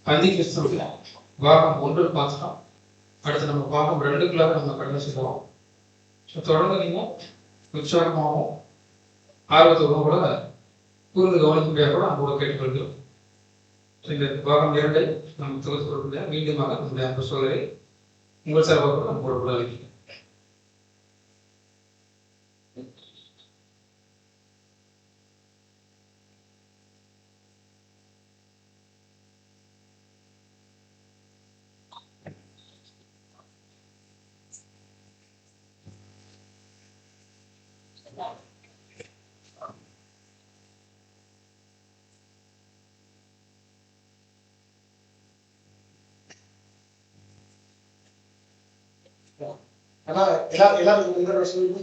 அந்திகிறிஸ்துவுடைய பாகம் 1 பார்த்துட்டோம். அடுத்து நம்ம பாகம் 2க்குள்ள நம்ம கடந்து செல்வோம். தொடர்ந்து நீங்க உற்சாகமாகவும் ஆர்வத்தோடும் கூட கூர்ந்து கவனிக்கும்படியாக கூட நம்ம கூட கேட்டுக்கொள்கிறோம். இந்த பாகம் 2 நம்ம தொகுத்து மீண்டுமாக நம்முடைய அன்பு சோதரை உங்கள் சார்பாக நம்ம கூட அளிக்கிறோம். எல்லாரும் சொல்லுங்க.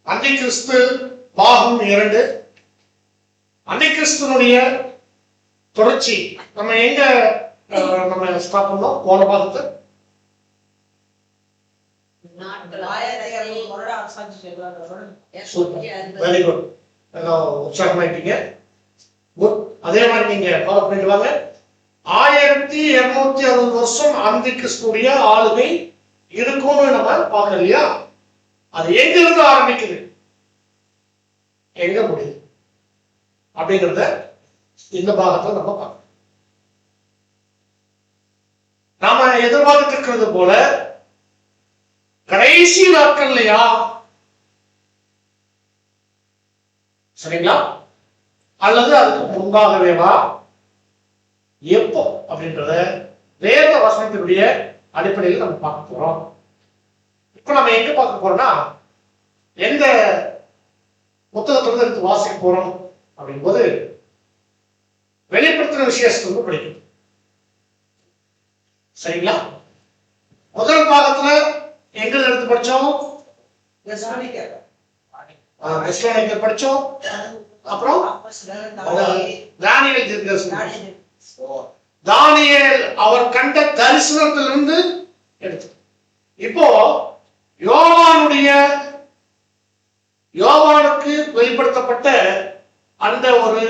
அந்திகிறிஸ்து பாகம் 2 அந்திகிறிஸ்துனுடைய தொடர்ச்சி. நம்ம எங்க நம்ம ஸ்டார்ட் பண்ணோம்? போன பாகத்தை வெரி குட். உற்சாகமாயிட்டீங்க. அதே மாதிரி நீங்க ஃபாலோ பண்ணிட்டு வாங்க. 1260 வருஷம் அந்திகிறிஸ்துடைய ஆளுகை இருக்கும்னு நம்ம பார்க்கணும் இல்லையா? அது எங்க இருந்து ஆரம்பிக்குது, எங்க முடியுது அப்படிங்கிறத இந்த பாகத்தை நம்ம பார்க்கணும். நாம எதிர்பார்த்து இருக்கிறது போல கடைசி நாட்கள்லையா, சரிங்களா, அல்லது அதுக்கு முன்பாகவேவா, எப்போ அப்படின்றத வேத வசனத்தினுடைய அடிப்படையில் நம்ம பார்க்க போறோம். இப்ப நம்ம எங்க பார்க்க போறோம்னா, எந்த புத்தகத்திலிருந்து எடுத்து வாசிக்க போறோம் அப்படிங்கும்போது வெளிப்படுத்தின விசேஷத்தை படிக்கும். சரிங்களா? முதல் பாகத்துல எங்க எடுத்து படிச்சோம்? தெசலோனிக்கர் படிச்சோம். அப்புறம் தானியேல் அவர் கண்ட தரிசனத்திலிருந்து எடுத்து, இப்போ யோவானுக்கு வெளிப்படுத்தப்பட்ட அந்த ஒரு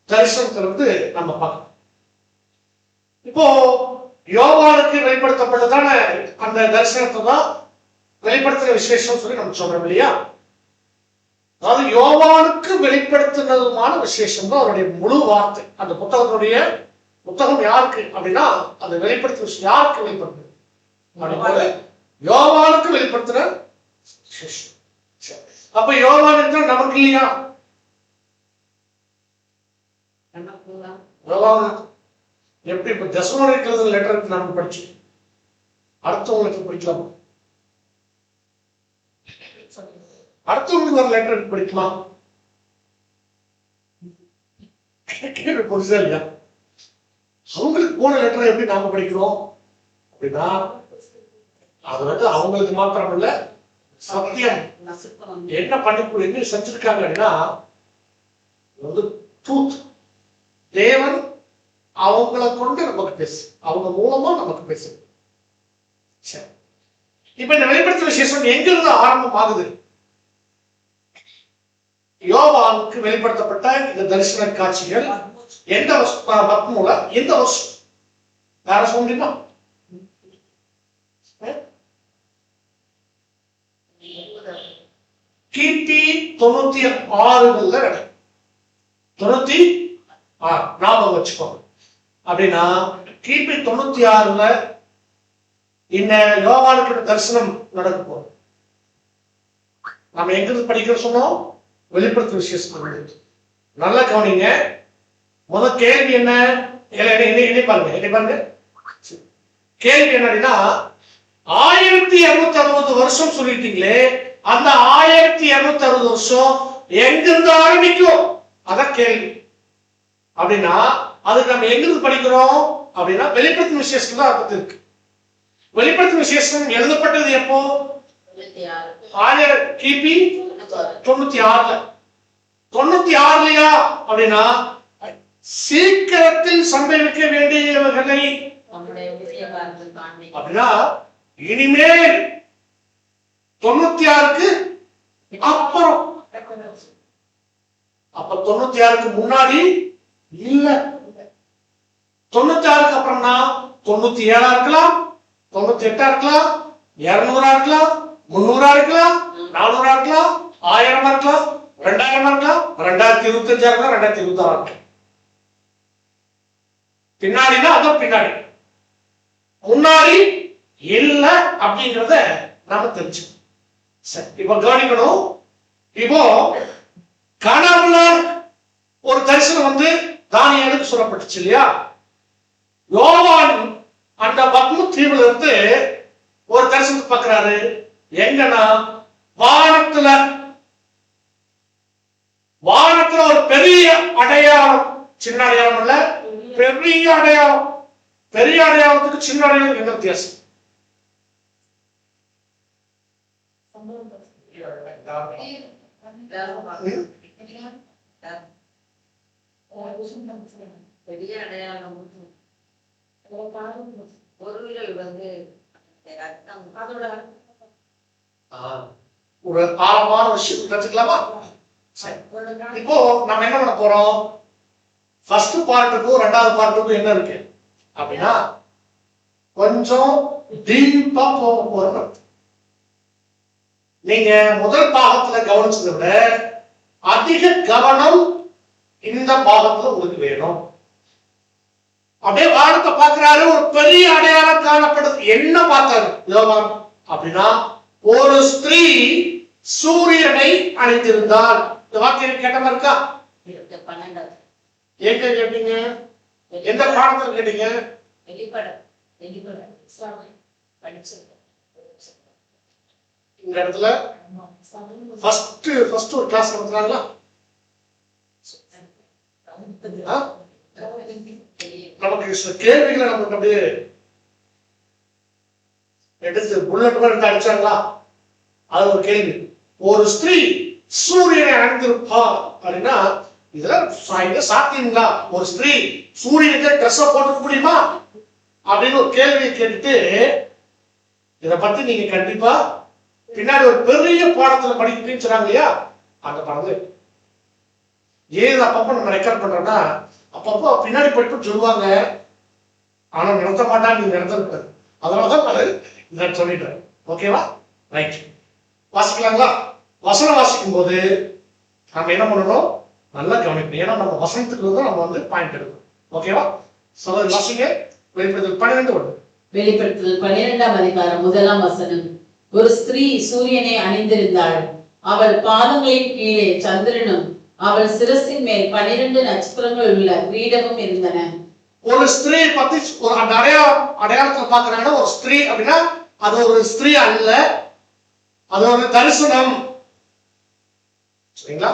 தரிசனத்திலிருந்து நம்ம பார்க்கணும். இப்போ யோவானுக்கு வெளிப்படுத்தப்பட்டதான அந்த தரிசனத்தை தான் வெளிப்படுத்தின விசேஷம் சொல்லி நம்ம சொல்றோம் இல்லையா? அதாவது யோவானுக்கு வெளிப்படுத்தினதுமான விசேஷம் தான் அவருடைய முழு வார்த்தை. அந்த புத்தகம் யாருக்கு அப்படின்னா, அந்த வெளிப்படுத்தின யாருக்கு வெளிப்படுத்துது அப்படின்னா யோவானுக்கு வெளிப்படுத்தின விசேஷம். அப்ப யோவான் என்றால் நமக்கு இல்லையா? யோவான் எப்படி இப்ப தெசலோனிக்கர் லெட்டருக்கு நம்ம படிச்சு அடுத்தவங்களுக்கு படிக்கலாம், அடுத்தவங்களுக்கு ஒரு லெட்டர் படிக்கலாம், புரியுதா இல்லையா? அவங்களுக்கு போன லெட்டரை எப்படி நாம படிக்கிறோம் அப்படின்னா, அது அவங்களுக்கு மாத்திரம் இல்ல, சத்தியம் என்ன பண்ணி என்ன செஞ்சிருக்காங்க அப்படின்னா, ட்ரூத், தேவன் அவங்களை கொண்டு நமக்கு பேசு, அவங்க மூலமா நமக்கு பேசு. இப்ப இந்த வெளிப்படுத்தின விசேஷம் எங்க இருந்து ஆரம்பம் ஆகுது? யோவானுக்கு வெளிப்படுத்தப்பட்ட இந்த தரிசன காட்சிகள் எந்த மூல எந்த வருஷம் யார சொல்ல முடியுமா? கிபி 96 96 ஞாபகம் வச்சுக்கோங்க. அப்படின்னா கிபி 96 இந்த யோவானுக்கு தரிசனம் நடக்க போகுது. நம்ம எங்கிருந்து படிக்கிற சொன்னோம்? வெளிப்படுத்தும் விசேஷம். நல்லா கவனிங்க. முதல் கேள்வி என்ன? பாருங்க. கேள்வி என்ன அப்படின்னா, 1260 வருஷம் சொல்லிட்டீங்களே, அந்த 1260 வருஷம் எங்கிருந்து ஆரம்பிக்கும்? அதான் கேள்வி. அப்படின்னா அதுக்கு நம்ம எங்கிருந்து படிக்கிறோம் அப்படின்னா வெளிப்படுத்தும் விசேஷத்துல தான் அர்த்தம் இருக்கு. வெளிப்படுத்தும் விசேஷம் எழுதப்பட்டது எப்போ? 96. கிபி 96. 96 அப்படின்னா சீக்கிரத்தில் சம்பவிக்க வேண்டியவர்களை நம்முடைய புதிய காலத்தில் காண்பிக்கும். அப்படின்னா இனிமேல் 96க்கு அப்புறம். அப்ப 96க்கு முன்னாடி இல்ல. 96க்கு அப்புறம்னா 97 இருக்கலாம், 98 இருக்கலாம், 200 இருக்கலாம், 300 இருக்கலாம், 400 இருக்கலாம், 1000 இருக்கலாம், 2000 இருக்கலாம், 2025 இருக்கலாம், 2026 இருக்கலாம். பின்னாடினா அதான் பின்னாடி. முன்னாடி இல்ல அப்படிங்கறத நாம தெரிஞ்சுக்கணும். சரி, இப்ப கவனிக்கணும். இப்போ கனவுல ஒரு தரிசனம் வந்து தானியேலுக்கு சொல்லப்பட்டுச்சு இல்லையா? யோவான் அந்த பத்ம தீவுல இருந்து ஒரு தரிசனத்தை பார்க்கிறாரு. எங்கன்னா வானத்துல ஒரு பெரிய அடையாளம், சின்ன அடையாளம் இல்ல, பெரிய அடையாளம். பெரிய அடையாளத்துக்கு சின்ன அடையாளம் என்ன வித்தியாசம்? பெரிய அடையாளம் பொருள்கள் வந்து ரத்தம் அதோட ஒரு ஆழமான விஷயம் தெரிஞ்சுக்கலாமா? இப்போ நம்ம என்ன பண்ண போறோம்? ஃபர்ஸ்ட் பார்ட்டுக்கும் 2வது பார்ட்டுக்கும் என்ன இருக்கு அப்படின்னா கொஞ்சம் டீப்பா போக போறோம். நீங்க முதல் பாகத்துல கவனிச்சதை விட அதிக கவனம் இந்த பாகத்துல உங்களுக்கு வேணும். அப்படியே வானத்தை பார்க்கிறாரு, ஒரு பெரிய அடையாளம் காணப்படுது. என்ன பார்த்தாரு யோவான் அப்படின்னா ஒரு ஸ்திரீ சூரியனை அணிந்திருந்தாள். இந்த வார்த்தை கேட்ட மாதிரி இருக்கா? 12. எங்க கேட்டீங்க? எந்த பாடத்துல கேட்டீங்க? வெளிப்படம் இந்த இடத்துல ஃபர்ஸ்ட் ஒரு கிளாஸ் நடத்துறாங்களா? நமக்கு சில கேள்விகளை நமக்கு அப்படியே எடுத்து புல்லட் மாதிரி அடிச்சாங்களா? அது ஒரு கேள்வி. ஒரு ஸ்திரீ சூரியனை அணிந்திருப்பா அப்படின்னா இதெல்லாம் சாத்தியங்களா? ஒரு ஸ்திரீ சூரியனுக்கு ட்ரெஸ் போட்டுக்க முடியுமா அப்படின்னு ஒரு கேள்வியை கேட்டுட்டு இதை பத்தி நீங்க கண்டிப்பா பின்னாடி ஒரு பெரிய பாடத்துல படிக்கிறீன்னு சொன்னாங்க இல்லையா? அந்த பாடத்துல ஏது அப்பப்போ நம்ம ரெக்கார்ட் பண்றோம்னா அப்பப்போ பின்னாடி போயிட்டு சொல்லுவாங்க, ஆனா நடத்த மாட்டாங்க. நீங்க நடத்திருக்காரு, அதனாலதான் நான் சொல்லிடுறேன். ஓகேவா? ரைட். வாசிக்கலாங்களா? வசனம் வாசிக்கும் போது நம்ம என்ன பண்ணணும்? நல்லா கவனிக்கணும். ஏன்னா நம்ம வசனத்துக்கு தான் நம்ம வந்து பாயிண்ட் எடுக்கணும். ஓகேவா? சொல்ல வாசிங்க. வெளிப்படுத்தல் 12. வெளிப்படுத்தல் 12ஆம் அதிகாரம் 1ஆம் வசனம். ஒரு ஸ்திரீ சூரியனை அணிந்திருந்தாள். அவள் பாதங்களின் கீழே சந்திரனும் அவள் சிரசின் மேல் 12 நட்சத்திரங்கள் உள்ள கிரீடமும் இருந்தன. ஒரு ஸ்திரீ பத்தி ஒரு அடையாளத்தை பாக்குறாங்கன்னா ஒரு ஸ்திரீ அப்படின்னா அது ஒரு ஸ்திரீ அல்ல, அது ஒரு தரிசனம். சரிங்களா?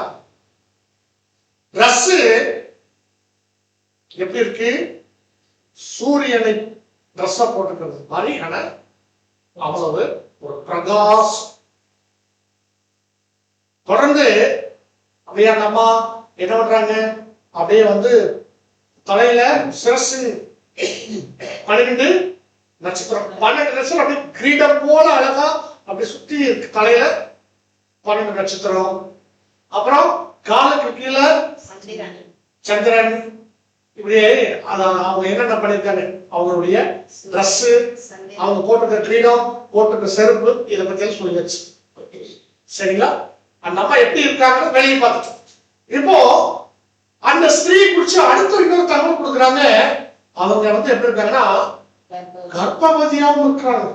டிரஸ் எப்படி இருக்கு? சூரியனை டிரஸ் போட்டுக்கிறது மாதிரி, ஆனா அவ்வளவு ஒரு பிரகாஷ். தொடர்ந்து அப்படியே அந்த அம்மா என்ன பண்றாங்க? அப்படியே வந்து தலையில சிரசு 12 நட்சத்திரம், 12 நட்சத்திரம் அப்படியே கிரீடம் போல அழகா அப்படி சுத்தி இருக்கு. தலையில 12 நட்சத்திரம். அப்புறம் காலுக்கு கீழே சந்திரன். இப்படியே அவங்க என்னென்ன பண்ணிருக்காங்க, அவங்களுடைய ட்ரெஸ், அவங்க போட்டிருக்க கிரீடம், போட்டிருக்க செருப்பு, இதை பத்தி சொல்லியாச்சு. சரிங்களா? அந்த அம்மா எப்படி இருக்காங்கன்னு வெளியே பார்த்துட்டோம். இப்போ அந்த ஸ்திரீ குறிச்சு அடுத்த இன்னொரு தகவல் கொடுக்குறாங்க. அவங்க வந்து எப்படி இருக்காங்கன்னா கர்ப்பவதியாவும் இருக்கிறாங்க.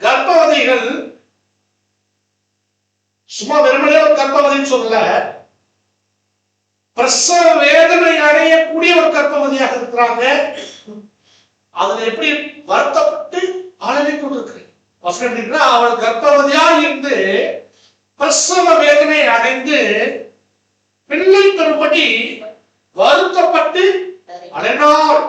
கர்ப்பவதிகள் சும்மா வெறுமனே ஒரு கர்ப்பவதின்னு சொல்லல, பிரசவ வேதனை அடையக்கூடிய ஒரு கர்ப்பவதியாக இருக்கிறாங்க. அதுல எப்படி வருத்தப்பட்டு அழகை கொண்டிருக்கு. வசனம் எப்படின்னா அவள் கர்ப்பவதியா இருந்து பிரசவ வேதனை அடைந்து பிள்ளை பெறும்படி வருத்தப்பட்டு அடைனாள்.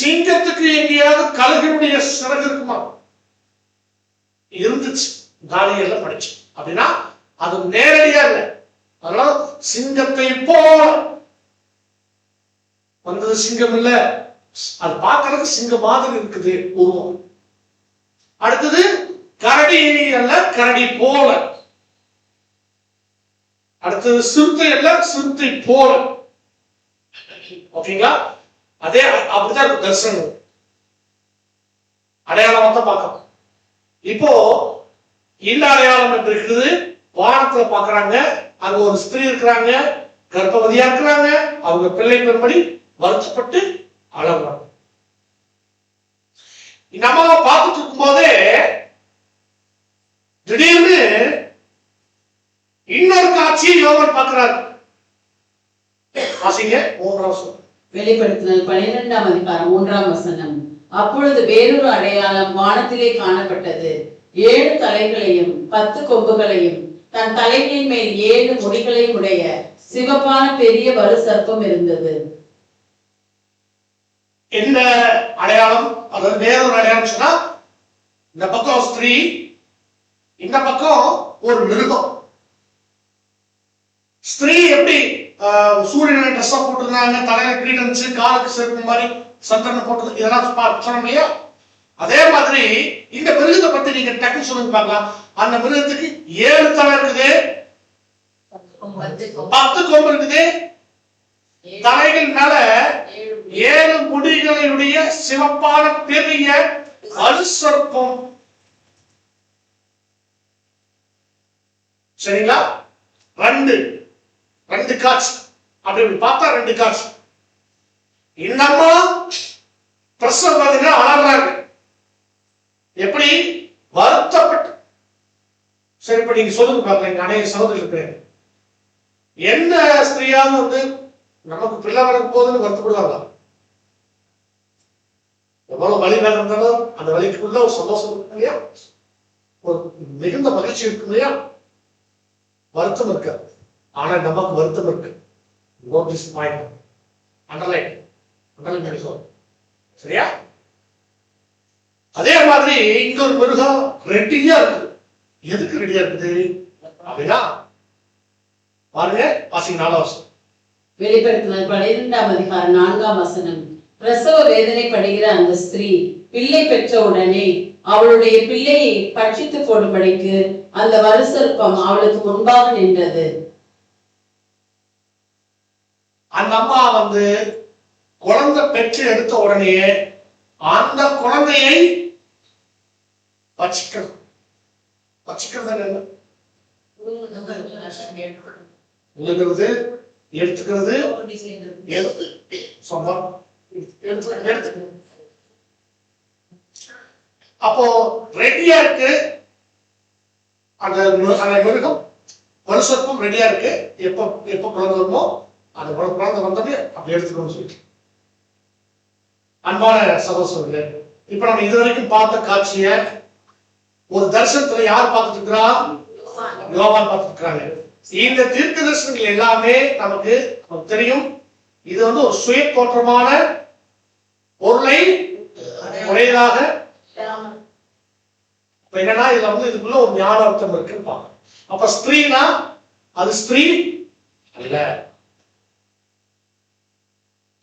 சிங்கத்துக்கு எங்கேயாவது கழுகினுடைய சிறகு இருக்குமா? இருந்துச்சு. தானியேல்ல படிச்சு. அப்படின்னா அது நேரடியா இல்லை. அதனால சிங்கத்தை போல வந்தது சிங்கம் இல்ல, அது பார்க்கறதுக்கு சிங்கம் மாதிரி இருக்குது உருவம். அடுத்தது கரடி அல்ல, கரடி போல. அடுத்தது சிறுத்தை அல்ல, சிறுத்தை போல. ஓகேங்களா? அதே அப்படிதான் இருக்கு தரிசனம். அடையாளம் தான் பார்க்கணும். இப்போ இந்த அடையாளம் என்று இருக்குது. வானத்துல பாக்குறாங்க, அங்க ஒரு ஸ்திரீ இருக்கிறாங்க, கர்ப்பவதியா இருக்கிறாங்க, அவங்க பிள்ளை பெறும்படி வருத்தப்பட்டு அழகுறாங்க. நம்ம பார்த்துட்டு இருக்கும் போதே திடீர்னு இன்னொரு காட்சியை யோவான் பார்க்கிறார். வாசிங்க 3ஆம் வசனம். வெளிப்படுத்தினல் 12ஆம் அதிகாரம் 3ஆம் வசனம். அப்பொழுது வேறொரு அடையாளம் வானத்திலே காணப்பட்டது. 7 தலைகளையும் 10 கொம்புகளையும் தன் தலைகளின் மேல் 7 முடிகளையும் உடைய சிவப்பான பெரிய வலு சர்ப்பம் இருந்தது. என்ன அடையாளம்? அதாவது வேறொரு அடையாளம் சொன்னா, இந்த பக்கம் ஸ்திரீ, இந்த பக்கம் ஒரு மிருகம். ஸ்திரீ எப்படி சூரியனை ட்ரெஸ் போட்டிருந்தாங்க, தலையில கிரீடம் இருந்துச்சு, காலுக்கு செருப்பு மாதிரி சந்தனம் போட்டது, இதெல்லாம் சொன்னோம் இல்லையா? அதே மாதிரி இந்த மிருகத்தை பத்தி நீங்க டக்குன்னு சொல்லுங்க பார்க்கலாம். அந்த மிருகத்துக்கு 7 தலை இருக்குது, 10 கொம்பு இருக்குது, தலைகள் மேல 7 முடிகளுடைய சிவப்பான பெரிய வலு சர்ப்பம். சரிங்களா? ரெண்டு காட்சி. அப்படி பார்த்தா 2 காட்சி. இன்னமா பிரசவ வேதனை அழகாங்க. எப்படி வருத்தப்பட்டு. சரி, இப்ப நீங்க சொல்லுங்க பார்க்கலாம். இங்க அநேக சகோதரர்கள் இருக்கிறேன். எந்த ஸ்திரீயாவது நமக்கு பிள்ளை வளர்க்கும் போதுன்னு வருத்தப்படுவாங்க. எவ்வளவு வலி வேலை இருந்தாலும் அந்த வலிக்குள்ள ஒரு சந்தோஷம் இருக்கு இல்லையா? ஒரு மிகுந்த மகிழ்ச்சி இருக்கு இல்லையா? வருத்தம் இருக்காது. ஆனா நமக்கு வருத்தம் இருக்கு. சரியா? அதே மாதிரி இங்க ஒரு மிருகம் ரெடியா இருக்கு. எதுக்கு ரெடியா இருக்குது அப்படின்னா பாருங்க, வாசிங்க 4ஆம் வசனம். வெளிப்படுத்தினல் 12ஆம் அதிகாரம் 4ஆம் வசனம். பிரசவ வேதனை படுகிற அந்த ஸ்திரீ பிள்ளை பெற்ற உடனே அவளுடைய பிள்ளையை பட்சித்து போடும்படிக்கு அந்த வலு சர்ப்பம் அவளுக்கு முன்பாக நின்றது. அந்த அம்மா குழந்தை பெற்று எடுத்த உடனே அந்த குழந்தையை பட்சிக்கிறது. என்ன? உழுகிறது, எடுத்துக்கிறது, அப்போ ரெடியா இருக்கு. அந்த மிருகம் வலு சர்ப்பம் ரெடியா இருக்கு. எப்ப குழந்தை வருமோ அந்த குழந்தை வந்தோடனே அப்படி எடுத்துக்கணும்னு சொல்லி. அன்பான சகோதரர்களே, இப்ப நம்ம இதுவரைக்கும் பார்த்த காட்சிய ஒரு தரிசனத்துல யார் பார்த்துட்டு இருக்கிறா? யோவான் பார்த்துட்டு இருக்கிறாங்க. இந்த தீர்க்க தரிசனங்கள் எல்லாமே நமக்கு தெரியும். இது ஒரு சுய தோற்றமான பொருளை உடையதாக. என்னன்னா இதுல இதுக்குள்ள ஒரு ஞான அர்த்தம் இருக்குன்னு பார்க்கணும். அப்ப ஸ்திரீனா அது ஸ்திரீ அல்ல.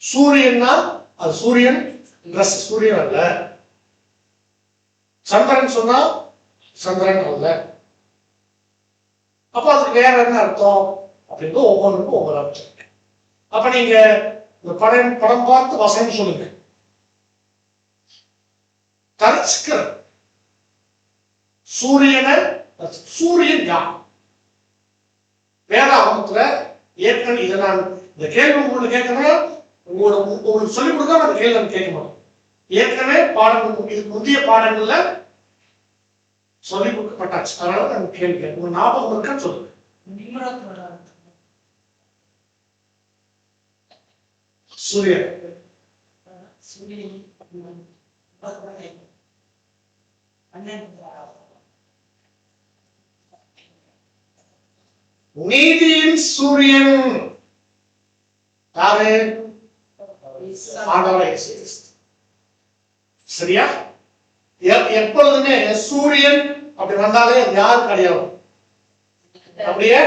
சூரியன்னா அது சூரியன் சூரியன் அல்ல. சந்திரன் சொன்னா சந்திரன் அல்ல. அப்ப அதுக்கு வேற என்ன அர்த்தம் அப்படின்னு ஒவ்வொன்றுக்கும் ஒவ்வொரு அர்த்தம். அப்ப நீங்க படம் பார்த்து வசனம் சொல்லுங்க. தரிசிக்கிற சூரியன் யார்? வேதாகமத்துல ஏற்கனவே இதை நான் இந்த கேள்வி உங்களுக்கு கேட்கிறேன், உங்களுக்கு சொல்லிக் கொடுக்க அந்த கேள்வி நான் கேட்க மாட்டோம். ஏற்கனவே பாடங்கள் இதுக்கு முந்தைய பாடங்கள்ல சொல்லிக் கொடுக்கப்பட்டாச்சு. அதனால நான் கேள்வி கேட்க உங்க ஞாபகம் இருக்கான்னு சொல்லுங்க. சூரியன் நீதியின் சூரியன் யாரு? ஆண்டவராகிய இயேசு கிறிஸ்து. சரியா? எப்பொழுதுமே சூரியன் அப்படி வந்தாலே அது யாருக்கு அடையாளம்? அப்படியே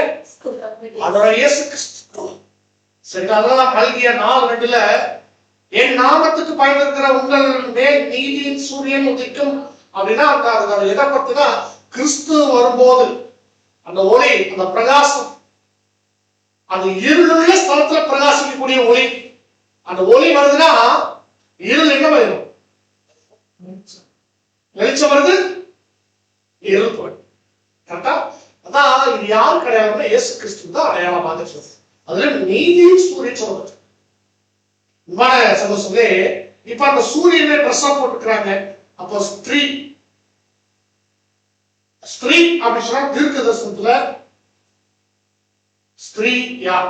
அதோட இயேசு கிறிஸ்து. சரி, அதெல்லாம் மல்கிய 4:2 என் நாமத்துக்கு பயந்திருக்கிற உங்கள் மேல் நீதியின் சூரியன் உதிக்கும் அப்படின்னா எதை பத்தினா கிறிஸ்து வரும்போது அந்த ஒளி, அந்த பிரகாசம், அந்த இருளுள்ள ஸ்தலத்துல பிரகாசிக்கக்கூடிய ஒளி, அந்த ஒளி வருதுன்னா இருள் என்ன வரும்? வெளிச்சம் வருது, இருள் போயிடும். கரெக்டா? அதான் இது யாருக்கு அடையாளம்னா இயேசு கிறிஸ்து தான் அடையாளமாக சொல்றது. அதுல நீதியின் சூரியன் சொல்றது. சந்தோஷமே. இப்ப அந்த சூரியனை ட்ரெஸ்ஸா போட்டுக்கிறாங்க. அப்போ ஸ்திரீ அப்படி சொன்னா தீர்க்க தரிசனத்துல ஸ்திரீ யார்?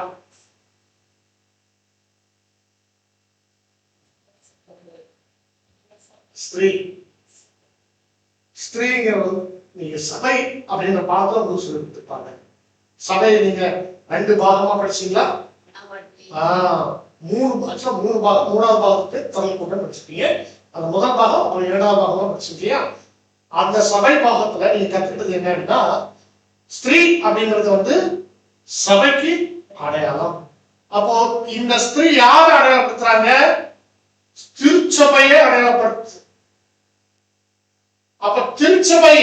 ஸ்திரீங்கிறது நீங்க சபை அப்படின்ற பாகத்துல ஒரு சொல்லிருப்பாங்க. சபையை நீங்க 2 பாகமா படிச்சீங்களா? 3 பாகம். 3வது பாகத்துக்கு தமிழ் கூட்டம் படிச்சிருக்கீங்க. அந்த முதல் பாகம் அப்புறம் 2வது பாகமா படிச்சிருக்கீங்க. அந்த சபை பாகத்துல நீங்க கத்துக்கிட்டது என்ன அப்படின்னா, ஸ்திரீ அப்படிங்கிறது சபைக்கு அடையாளம். அப்போ இந்த ஸ்திரீ யாரை அடையாளப்படுத்துறாங்க? திருச்சபையை அடையாளப்படுத்து. அப்ப திருச்சபை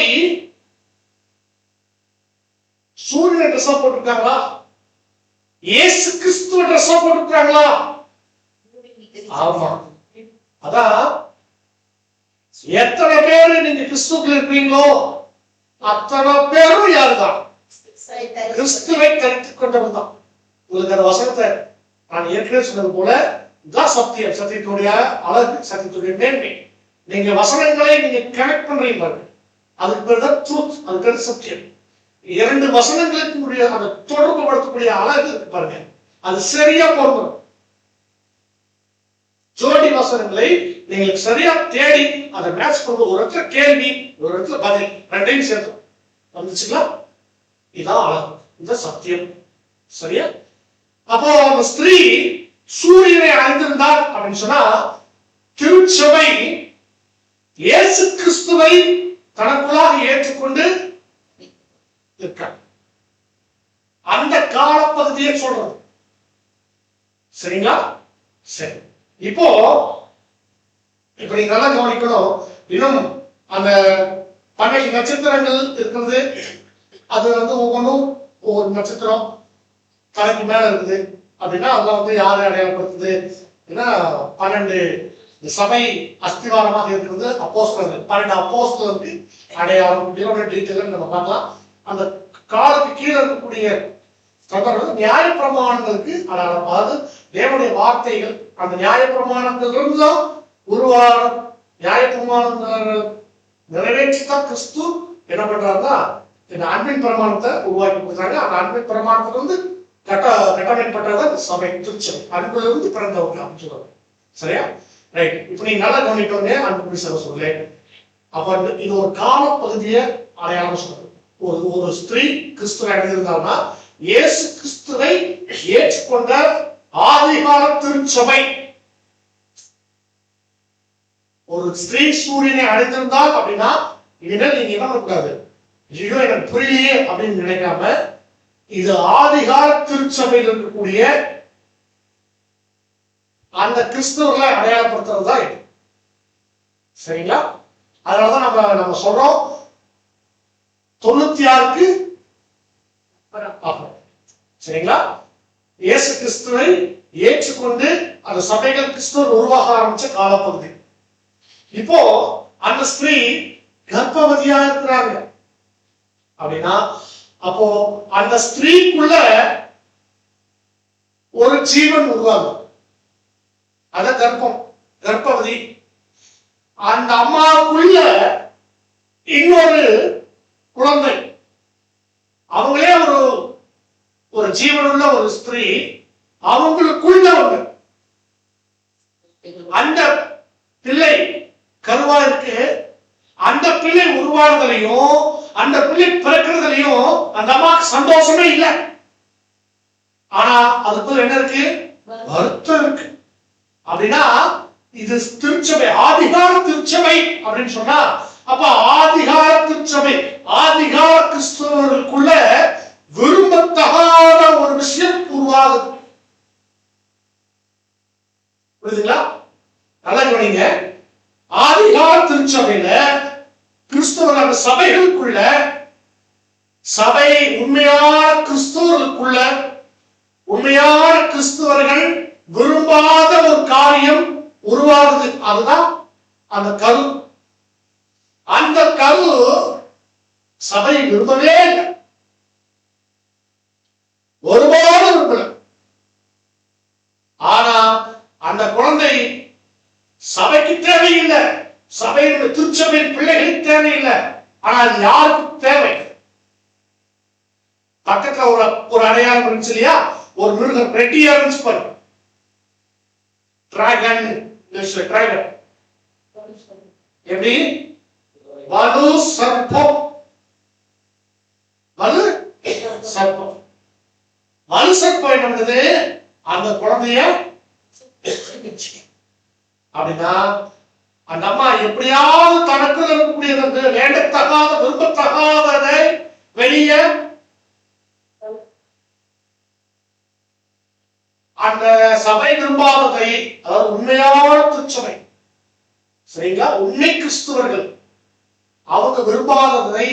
சூரியன் ட்ரெஸ்ஸா போட்டிருக்காங்களா? இயேசு கிறிஸ்துவ ட்ரெஸ்ஸா போட்டிருக்காங்களா? ஆமா. அதான் எத்தனை பேரு நீங்க கிறிஸ்துக்குள்ள இருப்பீங்களோ அத்தனை பேரும் யாருதான்? கிறிஸ்துவை தரித்துக் கொண்டவன் தான். உங்களுக்கு அந்த வசனத்தை நான் ஏற்கனவே சொன்னது போல தான் சத்தியம், சத்தியத்துடைய அழகு, சத்தியத்துடைய மேன்மை. நீங்க வசனங்களை நீங்க கனெக்ட் பண்றீங்க பாருங்க, அதுக்கு பேர் தான் ட்ரூத், அதுக்கு பேர் சத்தியம். 2 வசனங்களுக்கு அந்த தொடர்பு படுத்தக்கூடிய அழகு இருக்கு பாருங்க, அது சரியா பொருந்தும். ஜோடி வசனங்களை நீங்க சரியா தேடி அதை மேட்ச் பண்ணும்போது ஒரு இடத்துல கேள்வி, ஒரு இடத்துல பதில், 2யும் சேர்த்து வந்துச்சுங்களா? இதான் அழகு, இந்த சத்தியம். சரியா? அப்போ அந்த ஸ்திரீ சூரியனை அடைந்திருந்தார் அப்படின்னு சொன்னா திருச்சபை இயேசு கிறிஸ்துவை தனக்குள்ளாக ஏற்றுக்கொண்டு இருக்க அந்த காலப்பகுதியை சொல்றது. சரிங்களா? சரி, இப்போ இப்படி நல்லா கவனிக்கணும். இன்னும் அந்த 12 நட்சத்திரங்கள் இருக்கிறது. அது ஒவ்வொன்றும் ஒவ்வொரு நட்சத்திரம் தலைக்கு மேல இருக்குது அப்படின்னா அதெல்லாம் யாரை அடையாளப்படுத்துது? 12 சபை அஸ்திவாரமாக இருக்கிறது அப்போஸ்தலர்கள். 12 அப்போஸ்தலருக்கு அடையாளம் டீட்டெயில் நம்ம பார்க்கலாம். அந்த காலுக்கு கீழே இருக்கக்கூடிய நியாய பிரமாணங்களுக்கு அடையாளம். அதாவது தேவனுடைய வார்த்தைகள் அந்த நியாய பிரமாணங்கள் தான் உருவான நியாய பிரமாணங்கள் நிறைவேற்றித்தான் கிறிஸ்து என்ன பண்றாருன்னா இந்த அன்பின் பிரமாணத்தை உருவாக்கி கொடுத்தாங்க. அந்த அன்பின் பிரமாணத்துல கட்டமைக்கப்பட்டதான் சபை, திருச்சபை. அன்புல இருந்து பிறந்தவங்க அப்படின்னு சொல்லுவாங்க. சரியா? ரைட். இப்ப நீங்க நல்லா கவனிக்கோங்க. அன்பு சொல்ல அப்ப இது ஒரு கால பகுதியை அடையாளம் சொல்றது. ஒரு ஸ்திரீ கிறிஸ்துவை அடைந்திருந்தால்னா இயேசு கிறிஸ்துவை ஏற்றுக்கொண்ட ஆதிகால திருச்சபை. ஒரு ஸ்திரீ சூரியனை அடைந்திருந்தால் அப்படின்னா இனிமேல் நீங்க என்ன பண்ணக்கூடாது, ஐயோ எனக்கு புரியலையே அப்படின்னு நினைக்காம இது ஆதிகால திருச்சபையில் இருக்கக்கூடிய அந்த கிறிஸ்தவர்களை அடையாளப்படுத்துறது தான் இது. சரிங்களா? அதனாலதான் நம்ம சொல்றோம் 96க்கு சரிங்களா? இயேசு கிறிஸ்துவை ஏற்றுக்கொண்டு அந்த சபைகள் கிறிஸ்துவர் உருவாக ஆரம்பிச்ச காலப்பகுதி. இப்போ அந்த ஸ்திரீ கர்ப்பவதியா இருக்கிறாங்க அப்படின்னா அப்போ அந்த ஸ்திரீக்குள்ள ஒரு ஜீவன் உருவாகும். அத கர்ப்பவதி. அந்த அம்மாவுக்குள்ள இன்னொரு குழந்தை. அவங்களே ஒரு ஜீவனுள்ள ஒரு ஸ்திரீ, அவங்களுக்குள்ள அந்த பிள்ளை கருவா இருக்கு. அந்த பிள்ளை உருவானதுலையும் அந்த பிள்ளை பிறக்கிறதுலையும் அந்த அம்மாவுக்கு சந்தோஷமே இல்லை. ஆனா அதுக்குள்ள என்ன இருக்கு? வருத்தம் இருக்கு. அப்படின்னா இது திருச்சபை, ஆதிகார திருச்சபை அப்படின்னு சொன்னா, அப்ப ஆதிகார திருச்சபை, ஆதிகார கிறிஸ்தவர்களுக்குள்ள விரும்பத்தகாத ஒரு விஷயம் உருவாகுது. புரியுதுங்களா? நல்லா கவனிங்க. ஆதிகார திருச்சபையில கிறிஸ்தவ சபைகளுக்குள்ள, சபை உண்மையான கிறிஸ்தவர்களுக்குள்ள, உண்மையான கிறிஸ்தவர்கள் விரும்பாத ஒரு காரியம் உருவாகுது. அதுதான் அந்த கரு. அந்த கரு சபை விரும்பவே இல்லை, ஒருபாடு விரும்பல. ஆனா அந்த குழந்தை சபைக்கு தேவையில்லை, சபையின் திருச்சபையின் பிள்ளைகளுக்கு தேவையில்லை. ஆனா அது யாருக்கு தேவை? பக்கத்துல ஒரு அடையாளம் இருந்துச்சு இல்லையா, ஒரு மிருகம் ரெட்டியா இருந்துச்சு பாரு, டிராகன். டிராகன் எப்படி? வலு சர்ப்பம், வலு சர்ப்பம். வலு சர்ப்பம் என்ன பண்ணுது? அந்த குழந்தைய அப்படின்னா அந்த அம்மா எப்படியாவது தனக்கு இருக்கக்கூடியது வேண்டத்தகாத விரும்பத்தகாததை வெளியே அந்த சபை விரும்பாததை, அதாவது உண்மையான திருச்சபை, சரிங்களா, உண்மை கிறிஸ்துவர்கள் அவங்க விரும்பாததை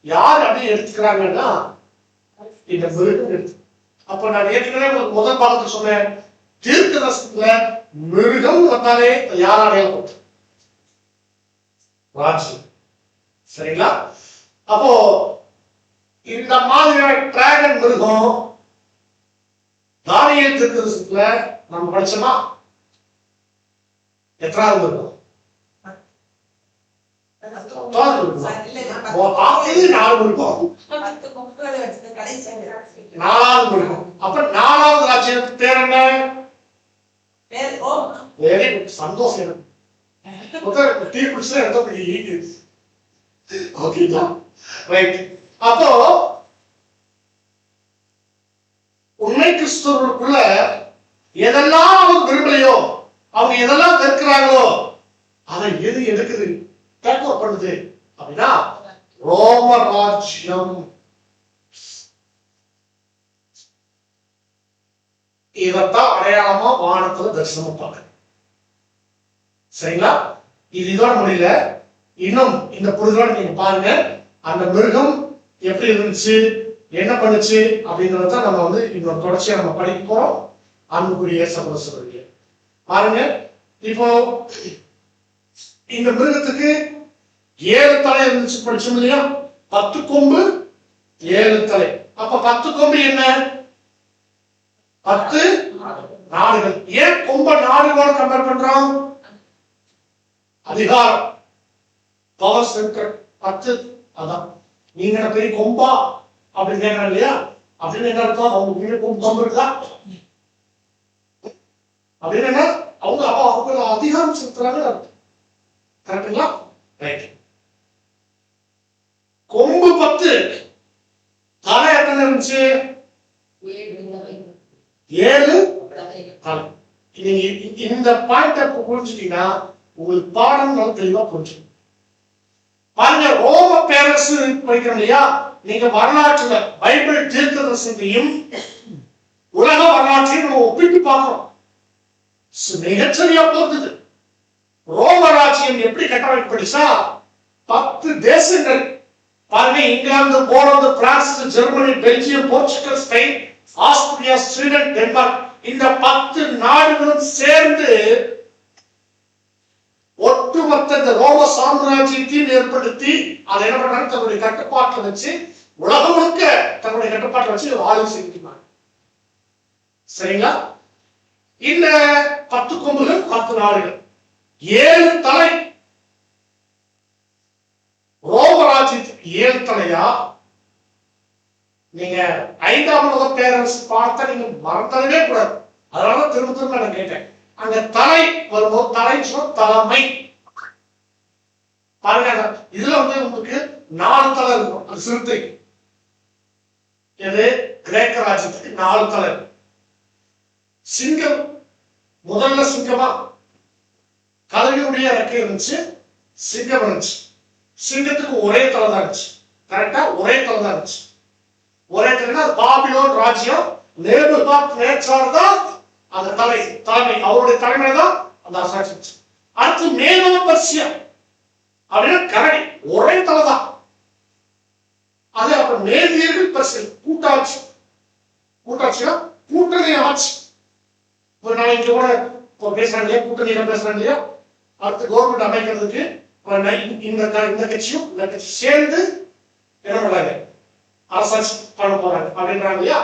யார் அப்படி எடுத்துக்கிறாங்கன்னா இந்த மிருகம் எடுத்து. அப்ப நான் ஏற்கனவே உங்களுக்கு முதல் பாடத்தில் சொன்னேன், தீர்க்க தரிசனத்துல மிருகம் வந்தாலே யாராலையும் போட்டு ராஜ்யம், சரிங்களா? அப்போ இந்த மாதிரியான டிராகன் மிருகம் தானியேல் தீர்க்கதரிசனத்துல நம்ம படிச்சோமா? எத்தனாவது மிருகம்? 4 மிருகம். அப்ப 4வது ராஜ்யத்துக்கு பேர் என்ன? வெரி குட், சந்தோஷம். டீ குடிச்சா ஓகேங்களா? ரைட். அப்போ உண்மை கிறிஸ்தவர்களுக்குள்ள எதெல்லாம் அவங்க விரும்பலையோ, அவங்க எதெல்லாம் வெறுக்கிறாங்களோ, அதை எது எடுக்குது, டேக் ஓவர் பண்ணுது அப்படின்னா ரோம ராஜ்யம். இதத்தான் அடையாளமா வானத்துல தரிசனம் பார்க்க. சரிங்களா? இது இதோட முடியல, இன்னும் இந்த புரிதலோட நீங்க பாருங்க அந்த மிருகம் எப்படி இருந்துச்சு, என்ன பண்ணுச்சு அப்படிங்கறத நம்ம இன்னொரு தொடர்ச்சியா நம்ம படிக்க போறோம். அன்புக்குரிய சகோதரர்களே பாருங்க, இப்போ இந்த மிருகத்துக்கு 7 தலை இருந்துச்சு படிச்சோம் இல்லையா? 10 கொம்பு 7 தலை. அப்ப 10 கொம்பு என்ன? 10 நாடுகள். ஏன் கொம்ப நாடுகளோட கம்பேர் பண்றோம்? அதிகாரம், பவர் சென்டர் 10. அதான் நீங்க பெரிய கொம்பா அப்படின்னு கேட்கறாங்க இல்லையா? அப்படின்னு என்ன அர்த்தம்? அவங்க வீடு கொம்பு இருக்கா அப்படின்னு என்ன? அவங்க அதிகாரம் செலுத்துறாங்க அர்த்தம். கரெக்டுங்களா? ரைட். கொம்பு 10, தலை எத்தனை இருந்துச்சு? 7 தலை. நீங்க இந்த பாயிண்ட புரிஞ்சுட்டீங்கன்னா உங்களுக்கு பாடம் நல்லா தெளிவா புரிஞ்சு. பாருங்க, ரோம பேரரசு படிக்கிறோம் இல்லையா? நீங்க வரலாற்றுல பைபிள் தீர்க்கதரிசனத்தையும் உலக வரலாற்றையும் நம்ம ஒப்பிட்டு பார்க்கிறோம். மிகச்சரியா போகுது. ரோம ராஜ்யம் எப்படி கட்டமைக்கப்பட்டுச்சா? 10 தேசங்கள் பாருங்க, England, Poland, France, Germany, Belgium, Portugal, Spain, Austria, Sweden, Denmark, இந்த 10 நாடுகளும் சேர்ந்து ஒட்டுமொத்த இந்த ரோம சாம்ராஜ்யத்தையும் ஏற்படுத்தி அதை என்ன பண்றாங்க? தன்னுடைய கட்டுப்பாட்டில் வச்சு, உலகம் முழுக்க தன்னுடைய கட்டுப்பாட்டில் வச்சு ஆளுகை செய்கிறாங்க. சரிங்களா? இந்த 10 கொம்புகள் 10 நாடுகள், 7 தலை. ரோம ராஜ்யத்துக்கு 7 தலையா? நீங்க 5ஆம் உலக பேரரசு பார்த்தா நீங்க மறந்துடவே கூடாது. அதனால திரும்ப திரும்ப நான் கேட்டேன். அங்க தலை வரும்போது தலை சொல் தலைமை. பாருங்க, இதுல உங்களுக்கு 4 தலை இருக்கும். அது சிறுத்தை. எது? கிரேக்க ராஜ்யத்துக்கு 4 தலை. சிங்கம் முதல்ல சிங்கமா? கழுகுடைய ரெக்கை இருந்துச்சு, சிங்கம் இருந்துச்சு. சிங்கத்துக்கு ஒரே தலை தான் இருந்துச்சு. கரெக்டா ஒரே தலை தான் இருந்துச்சு. ஒரே தலைனா பாபிலோன் ராஜ்யம் நேபுகாத்நேச்சார் தான் அந்த தலைமை, அவருடைய தலைமை தான் அந்த அரசாட்சி. அடுத்து மேதோ பர்சியா அப்படின்னா கரடி, ஒரே தலை தான். அது அப்புறம் மேதியர்கள் பர்சியல் கூட்டாட்சி. கூட்டாட்சியா கூட்டணி ஆட்சி. ஒரு நாளைக்கு கூட பேசுறாங்க இல்லையா, கூட்டணியில பேசுறாங்க இல்லையா, அடுத்து கவர்மெண்ட் அமைக்கிறதுக்கு இந்த கட்சியும் இந்த கட்சி சேர்ந்து என்ன பண்றாங்க, அரசாட்சி பண்ண போறாங்க அப்படின்றாங்க இல்லையா.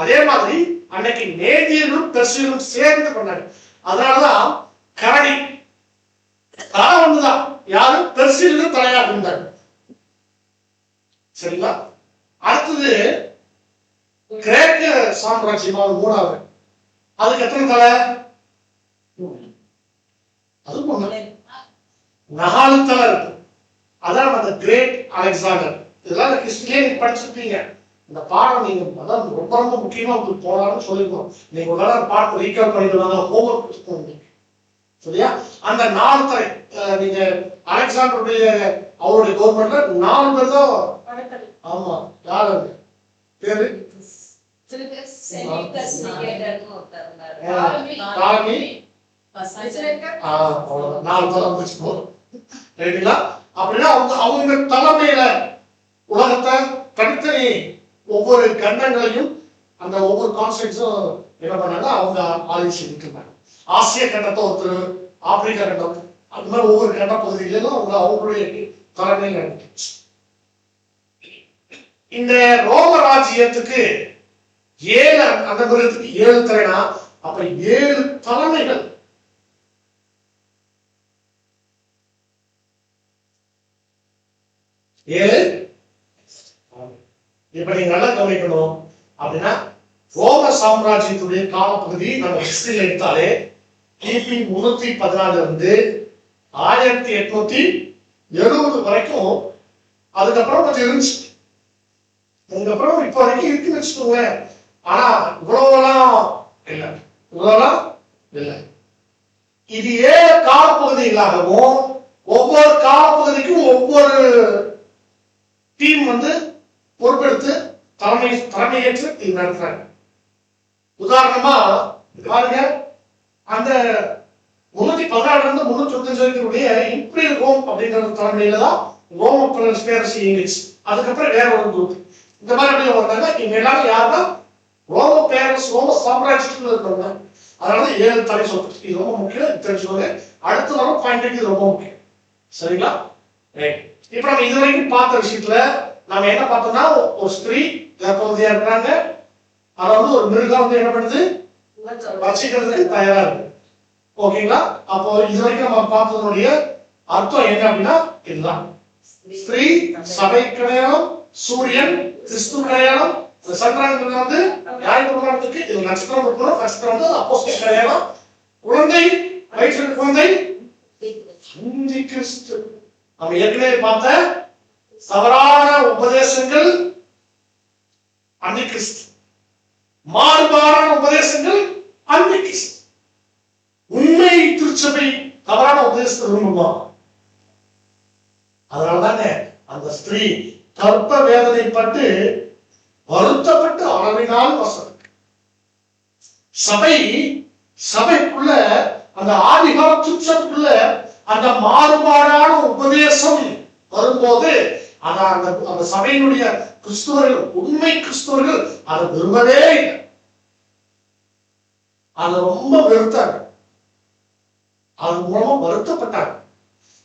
அதே மாதிரி அன்னைக்கு மேதியர்களும் பெர்சியர்களும் சேர்ந்து பண்ணாங்க. அதனாலதான் கரடி தலை ஒண்ணுதான், யாரும் பெர்சியர்கள் தலையா இருந்தாங்க. சரிங்களா? அடுத்தது கிரேக்க சாம்ராஜ்யம் மூணாவது. அதுக்கு எத்தனை தலை? அது ஒண்ணு 4 தலை இருக்கு. அதான் அந்த கிரேட் அலெக்சாண்டர். இதெல்லாம் ஹிஸ்டரியே நீங்க படிச்சிருப்பீங்க. இந்த பாடம் நீங்க அதான் ரொம்ப ரொம்ப முக்கியமா உங்களுக்கு போனாலும் சொல்லிருக்கோம். நீங்க ஒரு நாள் பாடத்தை ரீகால் பண்ணிடுவாங்க, ஹோம்ஒர்க். சரியா? அந்த 4 தலை நீங்க அலெக்சாண்டருடைய அவருடைய கவர்மெண்ட்ல 4 பேர் தான். ஆமா, யாரு பேரு? அப்படின்னா அவங்க தலைமையில உலகத்தை தனித்தனி ஒவ்வொரு கண்டங்களையும் அந்த ஒவ்வொரு கான்ஸ்டன்ஸும் என்ன பண்ணாங்க, அவங்க ஆய்வு செஞ்சுட்டு இருந்தாங்க. ஆசிய கண்டத்தை ஒருத்தர், ஆப்பிரிக்கா கண்டம், அந்த மாதிரி ஒவ்வொரு கண்ட பகுதிகளிலும் அவங்க அவங்களுடைய தலைமையில் நடந்துச்சு. இந்த ரோம ராஜ்யத்துக்கு 7 அந்த மிருகத்துக்கு 7 தலைனா அப்ப 7 தலைமைகள். இப்ப நீங்க நல்லா கவனிக்கணும். அப்படின்னா ரோம சாம்ராஜ்யத்துடைய காலப்பகுதி நம்ம ஹிஸ்டரியில எடுத்தாலே கிபி 314 இருந்து 1870 வரைக்கும், அதுக்கப்புறம் கொஞ்சம் இருந்துச்சு. அதுக்கப்புறம் இப்ப வரைக்கும் இருக்குன்னு வச்சுக்கோங்களேன். ஆனா இவ்வளவுலாம் இல்லை. இது 7 காலப்பகுதிகளாகவும் ஒவ்வொரு காலப்பகுதிக்கும் ஒவ்வொரு டீம் பொறுப்பெடுத்து தலைமையேற்று இது நடத்துறாங்க. உதாரணமா பாருங்க, அந்த 314 இருந்து 325 வரைக்கும் இம்பீரியல் ரோம் அப்படிங்கிற தலைமையில தான் ரோம பேரரசு இங்கிலீஷ். அதுக்கப்புறம் வேற ஒரு குரூப் இந்த மாதிரி அப்படி வந்தாங்க. இவங்க எல்லாரும் யாருன்னா ரோம பேரரசு, ரோம சாம்ராஜ்யத்தில் இருக்கிறவங்க. அதனால 7 தலை சொல்றது இது ரொம்ப முக்கியம் தெரிஞ்சுக்கோங்க. அடுத்து வர பாயிண்ட் இது ரொம்ப முக்கியம். சரிங்களா? இப்ப நம்ம இது வரைக்கும் பார்த்த விஷயத்துல நாம என்ன பார்த்தோம்னா, ஒரு ஸ்திரீ கர்ப்பவதியா இருக்கிறாங்க. அதை ஒரு மிருகம் என்ன பண்ணுது, வச்சிக்கிறதுக்கு தயாரா இருக்கு. ஓகேங்களா? அப்போ இது வரைக்கும் நம்ம பார்த்ததனுடைய அர்த்தம் என்ன அப்படின்னா இதுதான். ஸ்திரீ சபை கிடையாலும், சூரியன் கிறிஸ்து கிடையாலும், சந்திரன் யாருக்கு உதாரணத்துக்கு இது நட்சத்திரம் இருக்கணும். நட்சத்திரம் அப்போஸ்தலர் கிடையாலும், குழந்தை வயிற்றில் குழந்தை கிறிஸ்து. நம்ம ஏற்கனவே பார்த்த தவறான உபதேசங்கள் அந்தி கிறிஸ்து, மாறுபாடான உபதேசங்கள் அந்தி கிறிஸ்து. உண்மை திருச்சபை தவறான உபதேசத்தை விரும்புமா? அதனாலதாங்க அந்த ஸ்திரீ கர்ப்ப வேதனைப்பட்டு வருத்தப்பட்டு அளவினால் வசனம். சபைக்குள்ள அந்த ஆதிகால திருச்சபைக்குள்ள அந்த மாறுபாடான உபதேசம் வரும்போது அந்த சபையினுடைய கிறிஸ்துவர்கள், உண்மை கிறிஸ்துவர்கள் அதை விரும்பவே இல்லை. அதை ரொம்ப வெறுத்தாங்க. அது மூலமா வருத்தப்பட்டாங்க.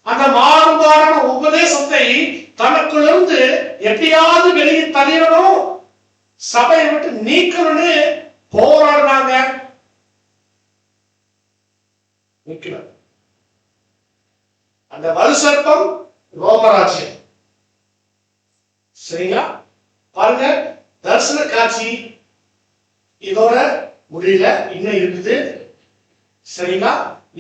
அந்த மாறுபாடான உபதேசத்தை தனக்குள்ளிருந்து எப்படியாவது வெளியே தள்ளிடணும், சபையை விட்டு நீக்கணும்னு போராடினாங்க. அந்த வலுசற்பம் ரோமராஜ்யம். சரிங்களா? பாருங்க, தரிசன காட்சி இதோட முடியல, இன்னும் இருக்குது. சரிங்களா?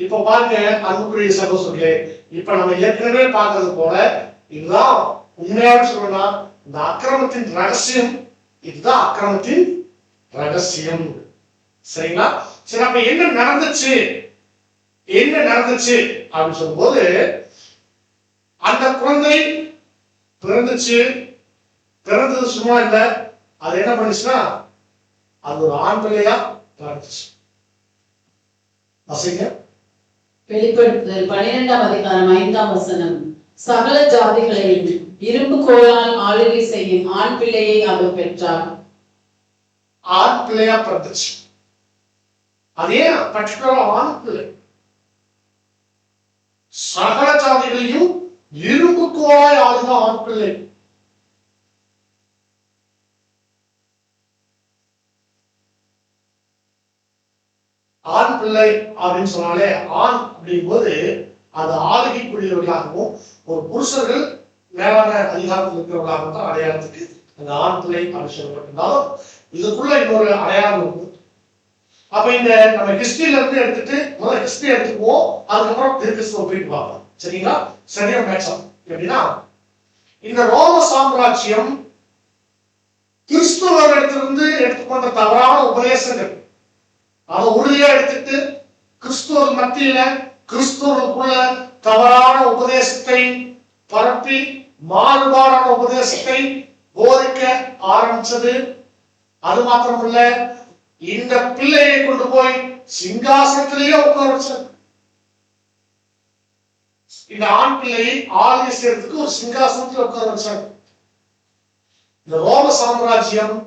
இப்ப பாருங்க அன்புக்குரிய சகோதரர்களே, இப்ப நம்ம ஏற்கனவே பார்க்கறது போல இதுதான் உண்மையாக சொல்லணும்னா இந்த அக்கிரமத்தின் ரகசியம். இதுதான் அக்கிரமத்தின் ரகசியம். சரிங்களா? சரி, அப்ப என்ன நடந்துச்சு என்ன நடந்துச்சு அப்படின்னு சொல்லும்போது, அந்த குழந்தை பிறந்துச்சு. பிறந்தது சும்மா இல்ல, அது என்ன பண்ணுச்சுன்னா அது ஒரு ஆண் பிள்ளையா பிறந்துச்சு. வசைங்க. வெளிப்படுத்துதல் 12ஆம் அதிகாரம் 5ஆம் வசனம். சகல ஜாதிகளையும் இரும்பு கோலால் ஆளுகை செய்யும் ஆண் பிள்ளையை அவர் பெற்றார். ஆண் பிள்ளையா பிறந்துச்சு. அதே பர்டிகுலரா ஆண் பிள்ளை. சகல ஜாதிகளையும் இரும்பு கோலாய் ஆளுக ஆண் பிள்ளை. ஆண் பிள்ளை அப்படின்னு சொன்னாலே, ஆண் அப்படிங்கும் போது அது ஆளுகைக்குரியவர்களாகவும் ஒரு புருஷர்கள் மேலான அதிகாரத்தில் இருக்கிறவர்களாகவும் தான் அடையாளத்துக்கு அந்த ஆண் பிள்ளை அப்படின்னு சொல்லப்பட்டிருந்தாலும் இதுக்குள்ள இன்னொரு அடையாளம் இருக்கு. அப்ப இந்த நம்ம ஹிஸ்டரியில இருந்து எடுத்துட்டு முதல்ல ஹிஸ்டரி எடுத்துக்குவோம், அதுக்கப்புறம் திருக்கிறிஸ்துவ போயிட்டு பார்ப்போம். சரிங்களா? சரியா மேட்சம். எப்படின்னா, இந்த ரோம சாம்ராஜ்யம் கிறிஸ்துவரிடத்திலிருந்து எடுத்துக்கொண்ட தவறான உபதேசங்கள் அதை உறுதியா எடுத்துட்டு கிறிஸ்துவர் மத்தியில கிறிஸ்துவருக்குள்ள தவறான உபதேசத்தை பரப்பி மாறுபாடான உபதேசத்தை போதிக்க ஆரம்பிச்சது. அது மாத்திரமல்ல, இந்த பிள்ளையை கொண்டு போய் சிங்காசனத்திலேயே உட்கார வச்சது. இந்த ஆண் பிள்ளையை ஆளுகை செய்யறதுக்கு ஒரு சிங்காசனத்தில் உட்கார வச்சாங்க. இந்த ரோம சாம்ராஜ்யம்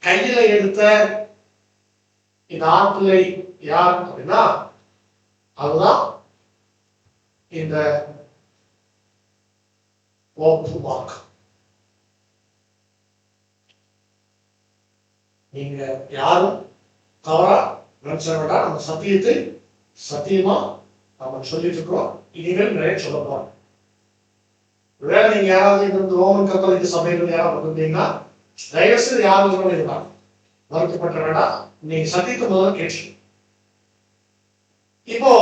கையில எடுத்த இந்த ஆண் பிள்ளை யார் அப்படின்னா அதுதான் இந்த போப்பு. நீங்க யாரும் தவறா நினைச்ச வேண்டாம். நம்ம சத்தியத்தை சத்தியமா நம்ம சொல்லிட்டு இருக்கிறோம். இனிமேல் நிறைய சொல்ல போறோம். வேற நீங்க யாராவது இந்த ரோமன் கத்தோலிக்க சபையில யாராவது வந்திருந்தீங்கன்னா தயவுசெய்து யாரும் இருந்தாங்க வருத்தப்பட்ட வேண்டாம். நீங்க சத்தியத்தை முதல்ல கேட்டு. இப்போ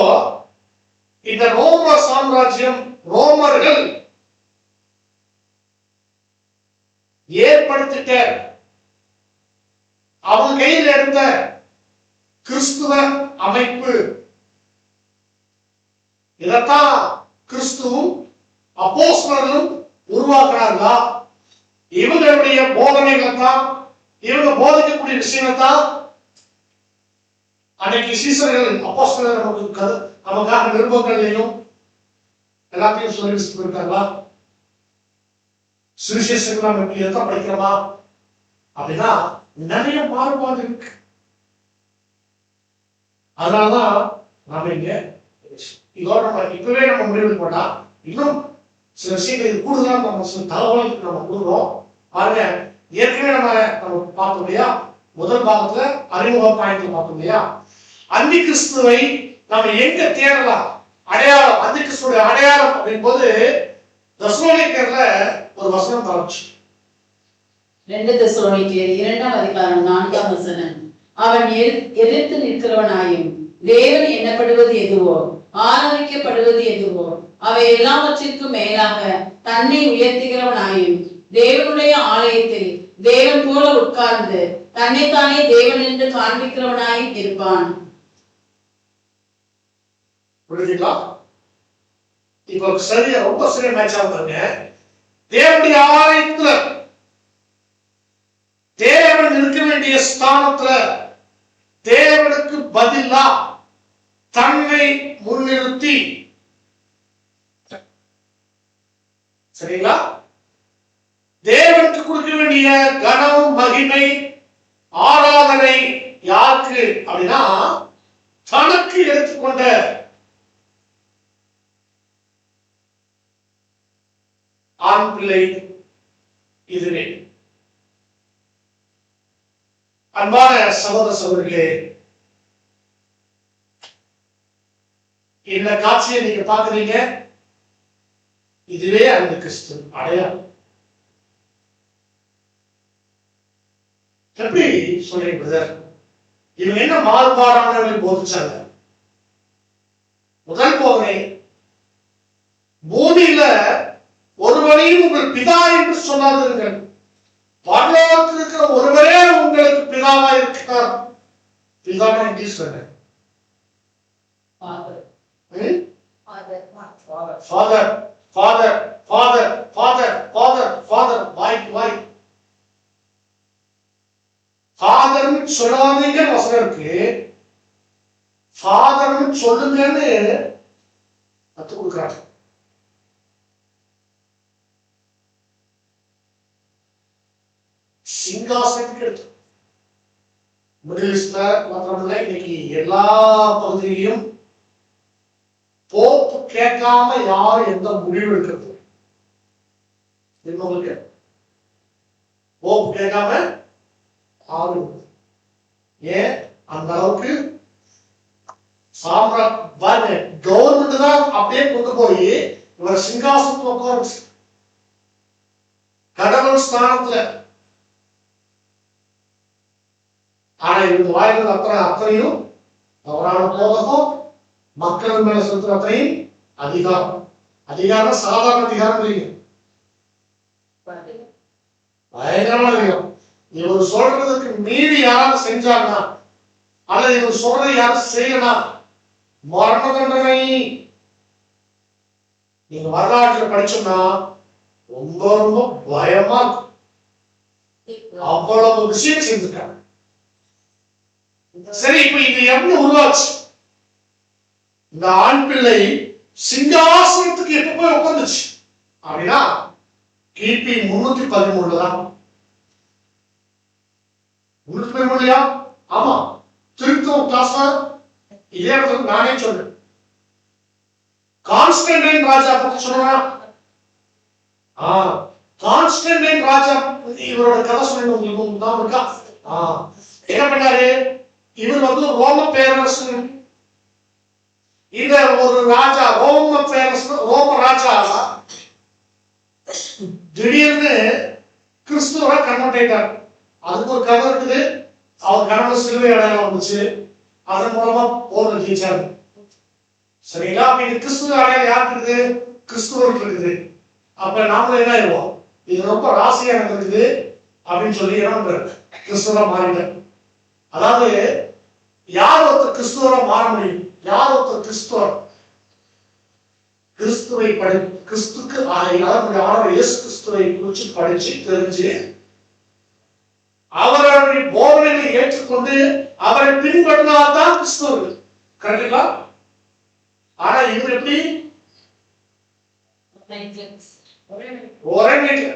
இந்த ரோம சாம்ராஜ்யம் ரோமர்கள் ஏற்படுத்திட்ட அவங்க கையில் எடுத்த கிறிஸ்துவ அமைப்பு, இதைத்தான் கிறிஸ்துவும் அப்போஸ்தலர்களும் உருவாக்குறாங்களா? இவங்களுடைய போதனைகளை தான், இவங்க போதிக்கக்கூடிய விஷயத்தான் அன்னைக்கு சீசர்கள் அப்போஸ்தலர்கள் நமக்காக நிருபங்களையும் எல்லாத்தையும் சொல்லி இருக்காங்களா? சுவிசேஷங்கள் நம்ம எப்படி எதான் படிக்கிறோமா அப்படின்னா நிறைய மாறுபாடு இருக்கு. அதனாலதான் நாம இங்க இதோட நம்ம இப்பவே நம்ம முடிவு போட்டா இன்னும் சில விஷயங்கள் இது கூடுதலா நம்ம சில தகவலுக்கு நம்ம கொடுக்குறோம். பாருங்க, ஏற்கனவே நம்ம பார்த்தோம் இல்லையா, முதல் பாகத்துல அறிமுக பாயிண்ட்ல பார்த்தோம் இல்லையா, அந்தி கிறிஸ்துவை நம்ம எங்க தேடலாம்? அடையாளம், அந்தி கிறிஸ்துடைய அடையாளம் அப்படின் போது தெசலோனிக்கேயர்ல ஒரு வசனம் தரச்சு. 2 தெசலோனிக்கேயர் 2ஆம் அதிகாரம் 4ஆம் வசனம். அவன் எதிர்த்து நிற்கிறவனாயும் தேவன் எண்ணப்படுவது எதுவோ ஆராதிக்கப்படுவது எதுவோ அவை எல்லாவற்றிற்கும் மேலாக தன்னை உயர்த்துகிறவனாயும் தேவனுடைய ஆலயத்தில் தேவன் போல உட்கார்ந்து தன்னைத்தானே தேவன் என்று காண்பிக்கிறவனாயும் இருப்பான். புரியுதுங்களா? இப்போ சரியா, ரொம்ப சரியா மேட்ச் ஆகுங்க. தேவனுடைய ஆலயத்துல தேவன் இருக்க வேண்டிய ஸ்தானத்துல தேவனுக்கு பதிலா தன்னை முன்னிறுத்தி, சரிங்களா, தேவனுக்கு கொடுக்க வேண்டிய கனம் மகிமை ஆராதனை யாருக்கு அப்படின்னா தனக்கு எடுத்துக்கொண்ட ஆண் பிள்ளை இதுவே. அன்பான சகோதர சகோதரிகளே, இந்த காட்சியை நீங்க பாக்குறீங்க, இதுவே அந்த கிறிஸ்து அடையாளம். எப்படி சொல்றீங்க பிரதர்? இவங்க என்ன மாறுபாடானவர்கள் போதிச்சாங்க? முதல் போதனை, பூமியில ஒருவரையும் உங்கள் பிதா என்று சொல்லாதீர்கள், பரலோகத்தில் இருக்கிற ஒருவரே உங்களுக்கு பிதாவா இருக்கிறார். பிதாவா English father father father father father father வாய்க்கு வாய் ஃபாதர்னு சொல்லாதீங்க வசனம் இருக்கு. ஃபாதர்னு சொல்லுங்கன்னு கத்து கொடுக்குறாங்க. சிங்காசனத்துக்கு எடுத்து மிடில் ஈஸ்ட்ல மாத்திரமில்லை, இன்னைக்கு எல்லா பகுதியிலும் போப்பு கேட்காம யாரும் எந்த முடிவு எடுக்கிறது உங்களுக்கு போப்பு கேட்காம யாரும். ஏன் அந்த அளவுக்கு கவர்மெண்ட் தான் அப்படியே கொண்டு போய் இவர் சிங்காசனத்துல உட்கார்ந்து கடவுள் ஸ்தானத்துல. ஆனா இவங்க வாய்கள் அத்தனையும் தவறான போதகம், மக்கள் மேல செலுத்துற அத்தனையும் அதிகாரம். அதிகாரம் சாதாரண அதிகாரம் இல்லைங்க, பயங்கரமான அதிகாரம். இவர் சொல்றதுக்கு மீறி யாராவது செஞ்சாங்கன்னா அல்லது இவர் சொல்றதை யாரும் செய்யலாம் மரண தண்டனை. நீங்க வரலாற்றுல படிச்சோம்னா ரொம்ப ரொம்ப பயமா இருக்கும். அவ்வளவு விஷயம் செஞ்சுட்டாங்க. சரி, இப்ப இது எப்படி உருவாச்சு? இந்த ஆண் பிள்ளை சிங்காசனத்துக்கு எப்ப போய் உட்காந்துச்சு அப்படின்னா கிபி 313 தான். 313 ஆமா, திருத்தம் கிளாஸ் இதே இடத்துல நானே சொன்னேன். கான்ஸ்டன்டைன் ராஜா பத்தி சொன்னா, கான்ஸ்டன்டைன் ராஜா இவரோட கதை சொன்ன உங்களுக்கு தான் இருக்கா? என்ன பண்ணாரு? இவர் ரோம பேரரசு. இந்த ஒரு ராஜா ரோம பேரரசு, ரோம ராஜா திடீர்னு கிறிஸ்துவ கன்வெர்ட் ஆயிட்டார். அதுக்கு ஒரு கதை இருக்குது. அவர் கனவு சிலுவை அடையாளம் வந்துச்சு, அதன் மூலமா போர் ஜெயிச்சாரு. சரிங்களா? அப்ப இது கிறிஸ்துவ அடையாளம் யாருக்கு இருக்குது? கிறிஸ்துவருக்கு இருக்குது. அப்ப நாமளும் என்ன ஆயிடுவோம், இது ரொம்ப ராசியா இருக்குது அப்படின்னு சொல்லி என்ன பண்றாரு, கிறிஸ்துவரா மாறிட்டார். அதாவது யார் ஒருத்தர் கிறிஸ்துவரா மாற முடியும்? யார் ஒருத்தர் கிறிஸ்துவை கிறிஸ்துக்கு இயேசு கிறிஸ்துவை குறிச்சு படிச்சு தெரிஞ்சு அவருடைய போதனைகளை ஏற்றுக்கொண்டு அவரை பின்பற்றினால்தான் கிறிஸ்துவர்கள். கரெக்டுங்களா? ஆனா இவர் எப்படி ஒரே நைட்ல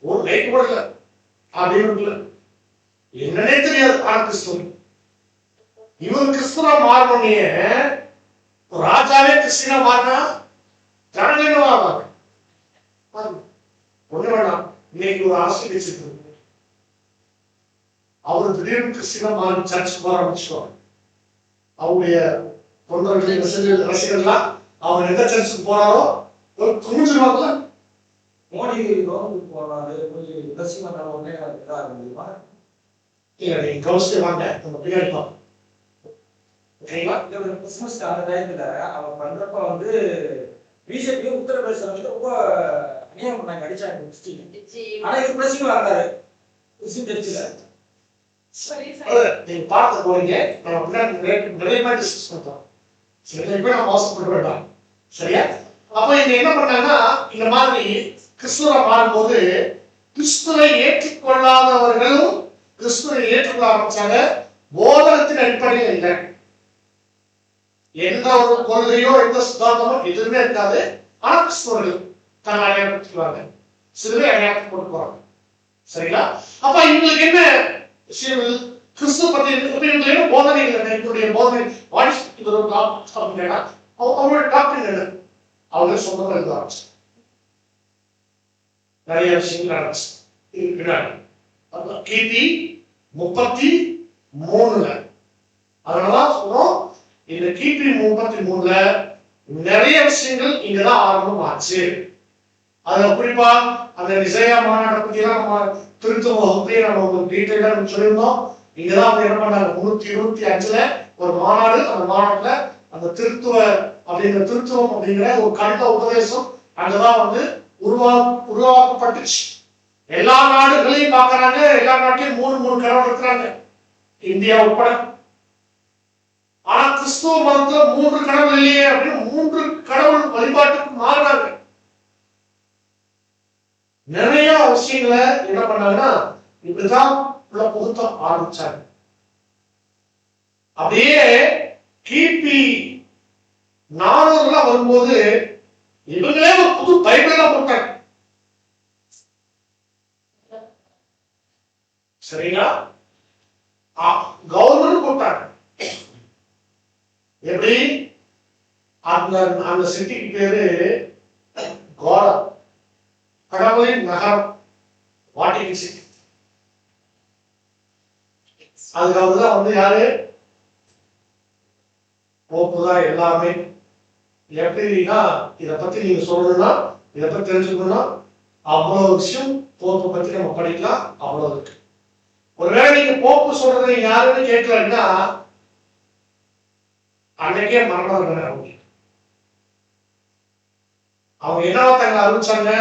ஒரு நைட் கூட இல்ல அப்படின்னு என்னன்னே தெரியாது. ஆனா கிறிஸ்துவ இவர் கிறிஸ்துவா மாறணும்னே ராஜாவே கிறிஸ்டினா மாறினா ஜனங்க ஆவாங்க. ஒண்ணு வேண்டாம், இன்னைக்கு ஒரு அரசியல் வச்சிருக்கு, அவர் திடீர்னு கிறிஸ்டினா மாறி சர்ச் மாற ஆரம்பிச்சுவாங்க. அவருடைய தொண்டர்கள் ரசிகர்கள்லாம் அவர் எந்த சர்ச்சுக்கு போறாரோ குமிஞ்சிருவாங்கல்ல. மோடி கவர்மெண்ட் போறாரு, கொஞ்சம் ரசிகமான உடனே இதாக முடியுமா? இல்ல, நீங்க கவனிச்சு வாங்க, நம்ம பின்னாடி பார்ப்போம். கிறிஸ்துமஸ் அந்த டைம்ல அவன் பண்றப்ப பிஜேபி உத்தரப்பிரதேசம் ரொம்ப அநியாயம் பண்ணாங்க, அடிச்சாங்க கிறிஸ்டின். ஆனா இது பிரச்சனை வந்தாரு கிறிஸ்டின் தெரிச்சுல. நீங்க பார்த்து போறீங்க, நம்ம பின்னாடி நிறைய டிஸ்கஸ் பண்றோம். நம்ம மோசப்பட்டு வேண்டாம், சரியா? அப்ப இங்க என்ன பண்ணாங்கன்னா, இந்த மாதிரி கிறிஸ்துவ மாறும்போது கிறிஸ்துவை ஏற்றுக்கொள்ளாதவர்களும் கிறிஸ்துவை ஏற்றுக்கொள்ள ஆரம்பிச்சாங்க. போதனத்தின் அடிப்படையில் இல்லை, எந்த ஒரு கொள்கையோ எந்த சித்தாந்தமோ எதுவுமே இருக்காது. ஆனா கிறிஸ்துவர்கள் தன் அடையாளத்துக்குவாங்க, சிறுவை அடையாளத்தை கொண்டு போறாங்க. சரிங்களா? அப்ப இவங்களுக்கு என்ன விஷயம்? கிறிஸ்துவ பத்தி இவங்களுக்கு என்ன போதனை இல்லை. என்னுடைய போதனை வாய்ஸ் அவங்களோட டாக்டர் என்ன, அவங்க சொந்தமா இருக்க ஆரம்பிச்சு நிறைய விஷயங்கள் நடந்துச்சு. கிபி 33. அதனாலதான் சொல்றோம், இந்த கிபி 33 நிறைய விஷயங்கள் இங்கதான் ஆரம்பம் ஆச்சு. அதுல குறிப்பா அந்த இசையா மாநாட்டை பத்தி எல்லாம் நம்ம திருத்துவ வகுப்பையே நம்ம டீட்டெயிலா சொல்லியிருந்தோம். இங்கதான் என்ன பண்ணாங்க, 325 ஒரு மாநாடு. அந்த மாநாட்டுல அந்த திருத்துவ அப்படிங்கிற திருத்துவம் அப்படிங்கிற ஒரு கண்ட உபதேசம் அங்கதான் உருவாக்கப்பட்டுச்சு. எல்லா நாடுகளையும் பாக்குறாங்க, எல்லா நாட்டிலையும் 3 கடவுள் இருக்கிறாங்க, இந்தியா உட்பட. ஆனா கிறிஸ்துவ மதத்துல 3 கடவுள் இல்லையே அப்படின்னு மூன்று கடவுள் வழிபாட்டுக்கு மாறினாங்க. நிறைய விஷயங்களை என்ன பண்ணாங்கன்னா இப்படிதான் உள்ள புகுத்த ஆரம்பிச்சாங்க. அப்படியே கிபி 400 வரும்போது இவங்களே ஒரு புது பைபிள் போட்டாங்க. சரிங்களா? கவர்மெண்ட் போட்டாங்க. எப்படி? அந்த அந்த சிட்டிக்கு பேரு கோடா, கடவுளின் நகரம், வாட்டிகன் சிட்டி. அதுக்காகதான் வந்து யாரு? போப்பு தான் எல்லாமே. எப்படின்னா இதை பத்தி நீங்க சொல்லணும்னா, இதை பத்தி தெரிஞ்சுக்கணும்னா அவ்வளவு விஷயம் போப்பை பத்தி நம்ம படிக்கலாம். அவ்வளவு இருக்கு. ஒருவேளை நீங்க போப்பு சொல்றதை யாருன்னு கேட்கலன்னா அன்னைக்கே மரணம் அவங்க என்னவா தங்களை அறிவிச்சாங்க?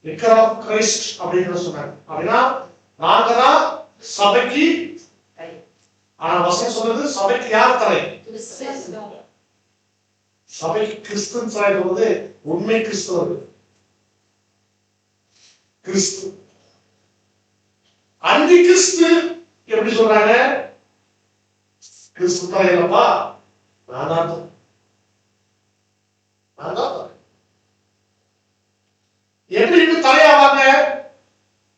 விக்கர் ஆஃப் கிரைஸ்ட் அப்படின்னு சொன்னாங்க. அப்படின்னா நாங்க தான் சபைக்கு. ஆனா வசனம் சொல்றது சபைக்கு யார் தலை? சபைக்கு கிறிஸ்துவின் தலை வந்து உண்மை கிறிஸ்தவர்கள். கிறிஸ்து அந்தி கிறிஸ்து எப்படி சொல்றாங்க? கிறிஸ்து தலை இல்லப்பா, நான் தான். எப்படி தலையாவாங்க?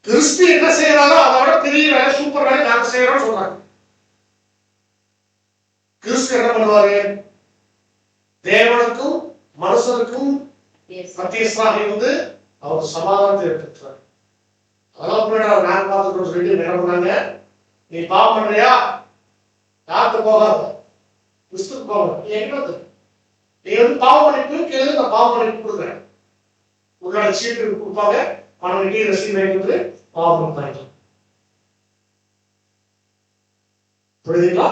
கிறிஸ்து என்ன செய்யறாரோ அதை விட பெரிய வேலை, சூப்பர் வேலை நாங்க செய்யறோம் சொல்றாங்க. கிறிஸ்து என்ன பண்ணுவாரு? தேவனுக்கும் மனுஷனுக்கும் மத்தியஸ்தராக இருந்து அவர் சமாதானத்தை ஏற்படுத்துறாரு. அதெல்லாம் நான் பார்த்துட்டு சொல்லி என்ன பண்ணாங்க? நீ பாவம் பண்றியா? யாருக்கு போகாத, கிறிஸ்துக்கு போக. எங்கிட்ட நீ வந்து பாவம் மன்னிப்பு கேளு, நான் பாவம் மன்னிப்பு கொடுக்குறேன். உங்களோட சீட்டு கொடுப்பாங்க, பணம் கட்டி ரசீது வைக்கிறது, பாவம் பண்ணிக்கலாம். புரியுதுங்களா?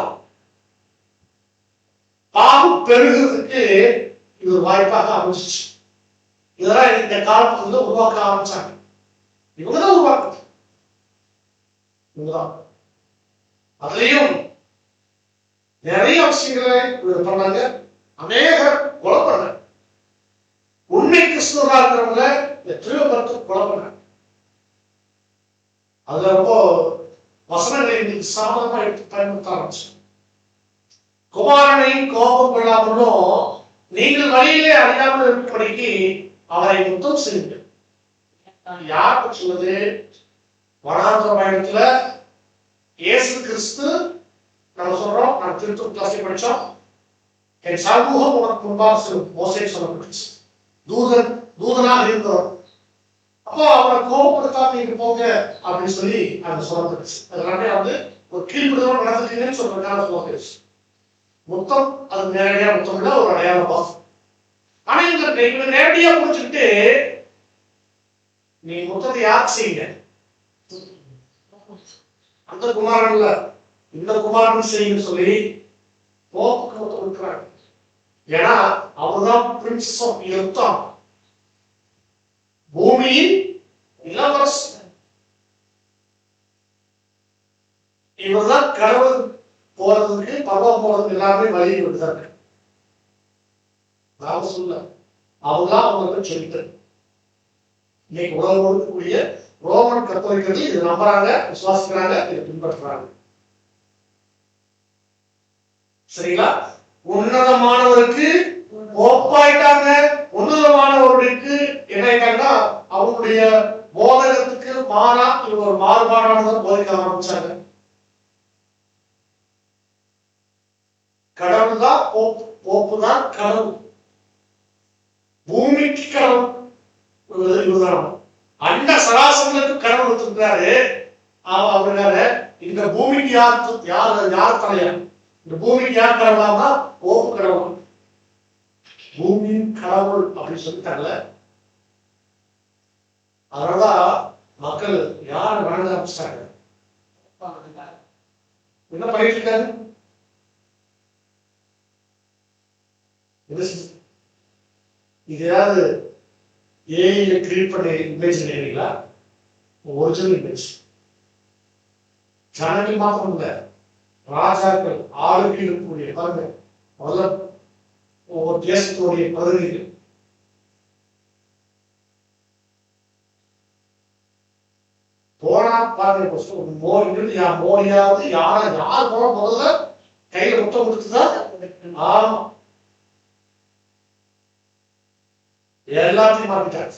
பாவம் பெருகிறதுக்கு இது ஒரு வாய்ப்பாக அமைச்சிச்சு. இதெல்லாம் இந்த காலத்துல உருவாக்க ஆரம்பிச்சாங்க. இவங்கதான் உருவாக்குது. இவங்கதான் அதுலயும் நிறைய விஷயங்களை பண்ணாங்க. அநேக கொலை பண்ண உண்மை கிறிஸ்துவா இருக்கிறவங்க எத்தனையோ பேருக்கு கொலை பண்ண. அதுல ரொம்ப வசனங்களை இன்னைக்கு சாதகமா எடுத்து பயன்படுத்த ஆரம்பிச்சு. குமாரனை கோபம் கொள்ளாமலும் நீங்கள் வழியிலே அறியாமல் இருக்கும்படிக்கு அவரை முத்தம் செய்யுங்கள். யாருக்கு சொல்லுது? வனாந்திர பயணத்துல இயேசு கிறிஸ்து நம்ம சொல்றோம், நம்ம திருத்தூர் கிளாஸ் படிச்சோம். என் சமூகம் உனக்கு முன்பாக மோசே சொல்லப்பட்டுச்சு. தூதனாக இருந்தவர். அப்போ அவரை கோபப்படுத்தாம நீங்க போங்க அப்படின்னு சொல்லி அங்க சொல்லப்பட்டுச்சு. அதனால வந்து ஒரு கீழ்ப்படுதல் நடந்துட்டீங்கன்னு சொல்றதுக்காக சொல்லப்பட்டுச்சு. முத்தம் அது நேரடியா முத்தம் இல்ல, ஒரு அடையாளம். ஆனா இங்க நேரடியா புரிஞ்சுக்கிட்டு நீ முத்தத்தை யார் செய்யுங்க? அந்த குமாரன் இல்ல, இந்த குமாரன் செய்யுன்னு சொல்லி போப்புக்கு முத்தம் கொடுக்குறாங்க. ஏன்னா அவர்தான் பிரின்சஸ் ஆஃப் யுத்தம், பூமியின் இளவரசன். இவர்தான் கடவுள் போறதுக்கு, பருவம் போறதுக்கு எல்லாமே வழி விடுதாங்க. நாம சொல்ல அவங்களாம் அவங்களுக்கு சொல்லிட்டு இன்னைக்கு உலகம் இருக்கக்கூடிய ரோமன் கத்தோலிக்கர்கள் இதை நம்புறாங்க, விசுவாசிக்கிறாங்க, இதை பின்பற்றுறாங்க. சரிங்களா? உன்னதமானவருக்கு ஒப்பாயிட்டாங்க. உன்னதமானவர்களுக்கு என்ன ஆயிட்டாங்கன்னா அவங்களுடைய போதகத்துக்கு மாறா இவங்க ஒரு மாறுபாடானதை போதிக்க ஆரம்பிச்சாங்க. கடவுள் தான் போப்பு தான் கடவுள், பூமிக்கு கடவுள் இவர்தான். அண்ட சராசங்களுக்கு கடவுள் வச்சிருக்காரு. அவருக்காக இந்த பூமிக்கு யார் தலையா? இந்த பூமிக்கு யார் கடவுளாம்னா போப்பு கடவுள், பூமியின் கடவுள் அப்படின்னு சொல்லிட்டாங்கல்ல. அதனாலதான் மக்கள் யார் வணங்க ஆரம்பிச்சிட்டாங்க. என்ன பண்ணிட்டு இருக்காரு? இது ஏதாவது ஏஐல கிரியேட் பண்ண இமேஜ் இல்லைங்களா? Original image. ஜனங்கள் மாத்திரம் இல்ல, ராஜாக்கள் ஆளுகையில் இருக்கக்கூடிய பாருங்க. முதல்ல ஒரு தேசத்துடைய பிரதிநிதிகள். போனா பாருங்க, மோடியாவது யார் போன முதல்ல கையில முத்தம் கொடுத்துதான். ஆமா, எல்லாத்தையும் மாற்றிட்டாங்க.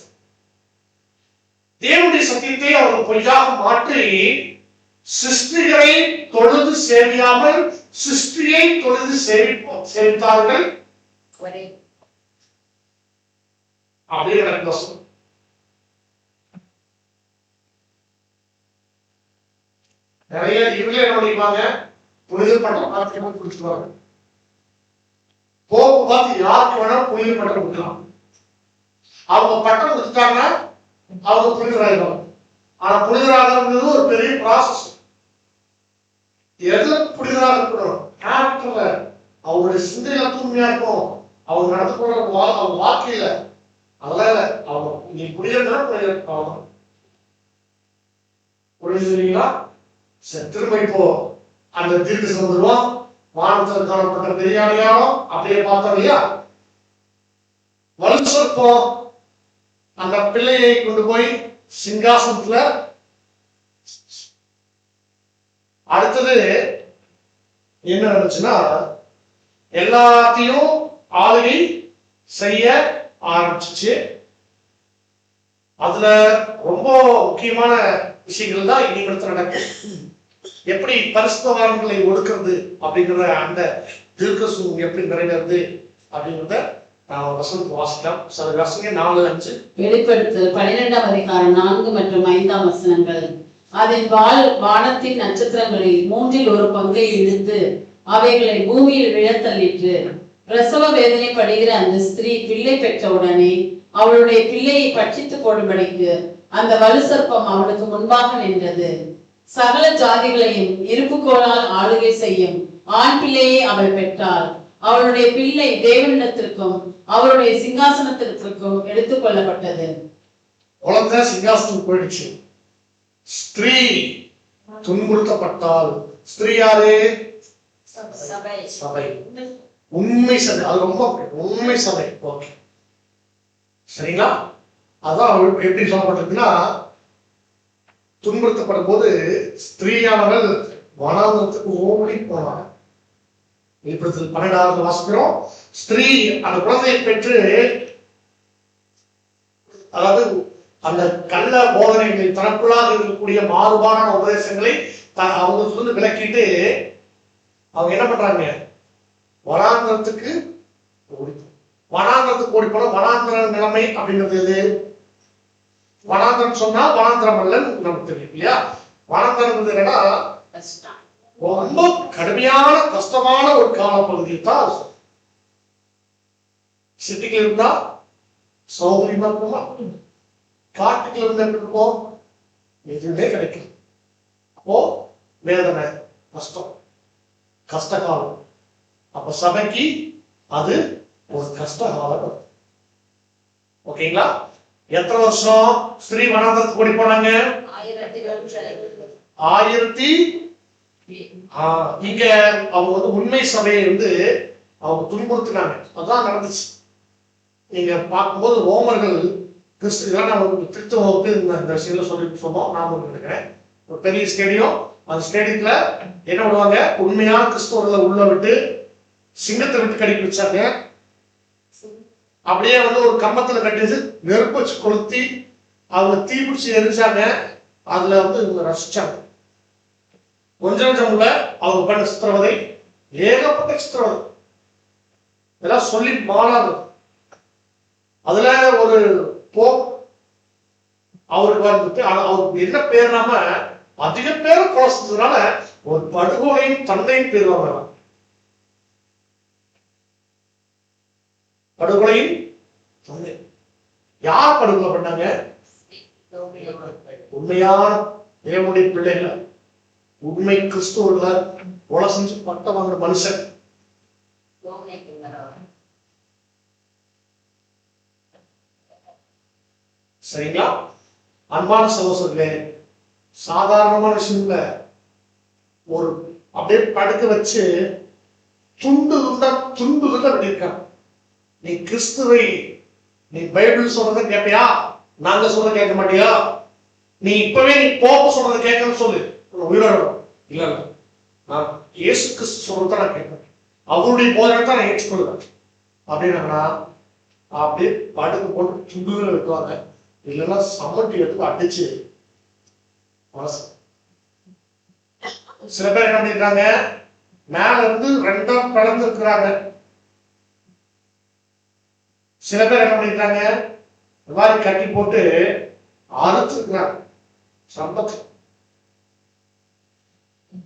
தேவனுடைய சத்தியத்தை அவர்கள் பொய்யாக மாற்றி சிருஷ்டிகளை தொழுது சேவியாமல் சிருஷ்டியை தொழுது சேவித்தார்கள். அப்படியே நடக்கும். நிறைய இவங்களே என்ன பண்ணிப்பாங்க, புனித பட்டம் பார்த்து கொடுத்துருவாங்க. போக பார்த்து யாருக்கு வேணாலும் புனித பட்டம் கொடுக்கலாம். அவங்க பட்டம் கொடுத்துட்டாங்கன்னா அவங்க புனிதராயிடுவாங்க. ஆனா புனிதராகிறது ஒரு பெரிய ப்ராசஸ். எதுல புனிதராக இருக்கணும்? கேரக்டர்ல, அவங்களுடைய சிந்தையில தூய்மையா இருக்கும். அவங்க நடந்து போற அவங்க வாழ்க்கையில அதெல்லாம் அவங்க நீ புனிதர்னா புரிஞ்சுங்களா? திரும்ப இப்போ அந்த தீர்க்கு சொல்லுவோம். வானத்தில் காணப்பட்ட பெரிய அடையாளம் அப்படியே பார்த்தோம் இல்லையா? வலுசற்பம் அந்த பிள்ளையை கொண்டு போய் சிங்காசனத்துல, அடுத்தது என்ன நடந்துச்சுன்னா எல்லாத்தையும் ஆளுகை செய்ய ஆரம்பிச்சிச்சு. அதுல ரொம்ப முக்கியமான விஷயங்கள் தான் இனிமேல் நடக்கும். எப்படி பரிசுத்தவான்களை ஒடுக்கிறது அப்படிங்கிற அந்த தீர்க்கசும் எப்படி நிறைவேறுது அப்படிங்கிறத நான் வசனத்துக்கு வாசிக்கலாம். சில வசனங்க 4-5. வெளிப்படுத்தல் 12ஆம் அதிகாரம் 4 மற்றும் 5ஆம் வசனங்கள். அதில் வானத்தின் நட்சத்திரங்களில் 3இல் ஒரு பங்கை இழுத்து அவைகளை பூமியில் விழத்தள்ளிற்று. பிரசவ வேதனை படுகிற அந்த ஸ்திரீ பிள்ளை பெற்றவுடனே அவளுடைய பிள்ளையை பட்சித்து போடும்படிக்கு அந்த வலுசற்பம் அவளுக்கு முன்பாக நின்றது. சகல ஜாதிகளையும் இருப்புக்கோளால் ஆளுகை செய்யும் ஆண் பிள்ளையை அவள் பெற்றாள். அவளுடைய பிள்ளை தேவனிடத்திற்கும் அவருடைய சிங்காசனத்திற்கும் எடுத்துக் கொள்ளப்பட்டது. குழந்தை சிங்காசனம் போயிடுச்சு. ஸ்திரீ துன்புறுத்தப்பட்டால். ஸ்திரீ யாரு? சபை. உண்மை சபை. அது ரொம்ப உண்மை சபை. ஓகே, சரிங்களா? அதான் எப்படி சொல்லப்பட்டிருக்குன்னா, துன்புறுத்தப்படும் போது ஸ்திரீயானவள் வனாந்தரத்துக்கு ஓடி போனாள். வெளிப்படுத்தல் 12வது வாசிக்கிறோம். ஸ்திரீ அந்த குழந்தையை பெற்று, அதாவது அந்த கள்ள போதனைகளை தனக்குள்ளாக இருக்கக்கூடிய மாறுபாடான உபதேசங்களை அவங்களுக்கு வந்து விளக்கிட்டு அவங்க என்ன பண்றாங்க, வனாந்தரத்துக்கு ஓடி போன. வனாந்தர நிலைமை அப்படிங்கிறது எது? வனாந்தரம் சொன்னா வனாந்தரம் அல்லன்னு நமக்கு தெரியும் இல்லையா? வனாந்தரம் என்னன்னா ரொம்ப கடுமையான கஷ்டமான ஒரு காலப்பகுதியில் தான். சிட்டிக்கு இருந்தா சௌகரியமா இருக்குமா? காட்டுக்கு இருந்து எப்படி இருக்கும்? எதுவுமே கிடைக்கும். அப்போ வேதனை, கஷ்டம், கஷ்ட காலம். அப்ப சபைக்கு அது ஒரு கஷ்ட காலம். ஓகேங்களா? எத்தனை வருஷம் ஸ்ரீ வனாந்தரத்துக்கு ஓடி போனாங்க? 1000. இங்க அவங்க வந்து உண்மை சபையை வந்து அவங்க துன்புறுத்தினாங்க. அதுதான் நடந்துச்சு. நீங்க பார்க்கும்போது ரோமர்கள் கிறிஸ்துவ திருத்த வகுப்பு இந்த விஷயங்கள சொல்லி சொன்னோம். நான் நினைக்கிறேன் ஒரு பெரிய ஸ்டேடியம். அந்த ஸ்டேடியத்துல என்ன பண்ணுவாங்க, உண்மையான கிறிஸ்தவர்களை உள்ள விட்டு சிங்கத்தை விட்டு கடிக்க வச்சாங்க. அப்படியே வந்து ஒரு கம்பத்துல கட்டி நெருப்பு வச்சு கொளுத்தி அவங்க தீப்பிடிச்சு எரிஞ்சாங்க. அதுல வந்து இவங்க ரசிச்சாங்க. கொஞ்சம் கொஞ்சம்ல அவங்க பண்ண சித்திரவதை, ஏகப்பட்ட சித்திரவதை, இதெல்லாம் சொல்லி மாறாது. அதுல ஒரு அவருக்கு வந்துட்டு அவருக்கு என்ன பேர்னாம அதிக பேரை கொலை செஞ்சதுனால ஒரு படுகொலையும் தந்தையும் பேர் வாங்கலாம். படுகொலையும் தந்தை. யார் படுகொலை பண்ணாங்க? உண்மையான தேவனுடைய பிள்ளைகள், உண்மை கிறிஸ்துவர்களை கொலை செஞ்சு பட்ட வாங்குற மனுஷன். சரிங்களா? அன்பான சகோதரர்களே, சாதாரணமான விஷயம் இல்ல. ஒரு அப்படியே படுக்க வச்சு துண்டு துண்டா வெட்டியிருக்காங்க. நீ கிறிஸ்துவை, நீ பைபிள் சொல்றதை கேட்பியா? நாங்க சொல்றத கேட்க மாட்டியா? நீ இப்பவே நீ போப்ப சொல்றதை கேட்கணும்னு சொல்லு. உயிரோட இல்ல இல்ல, நான் இயேசு கிறிஸ்து சொல்றதை நான் கேட்பேன், அவருடைய போதனை தான் நான் ஏற்றுக்கொள்வேன் அப்படின்னா அப்படியே பாட்டுக்கு போட்டு சுண்டுகளை வைக்குவாங்க. இல்லைன்னா சம்மட்டி எடுத்து அடிச்சு மனசு. சில பேர் என்ன பண்ணிருக்காங்க, மேல இருந்து 2 பிளந்து இருக்கிறாங்க. சில பேர் என்ன பண்ணிருக்காங்க, இந்த மாதிரி கட்டி போட்டு அறுத்துருக்கிறாங்க. சம்பத்து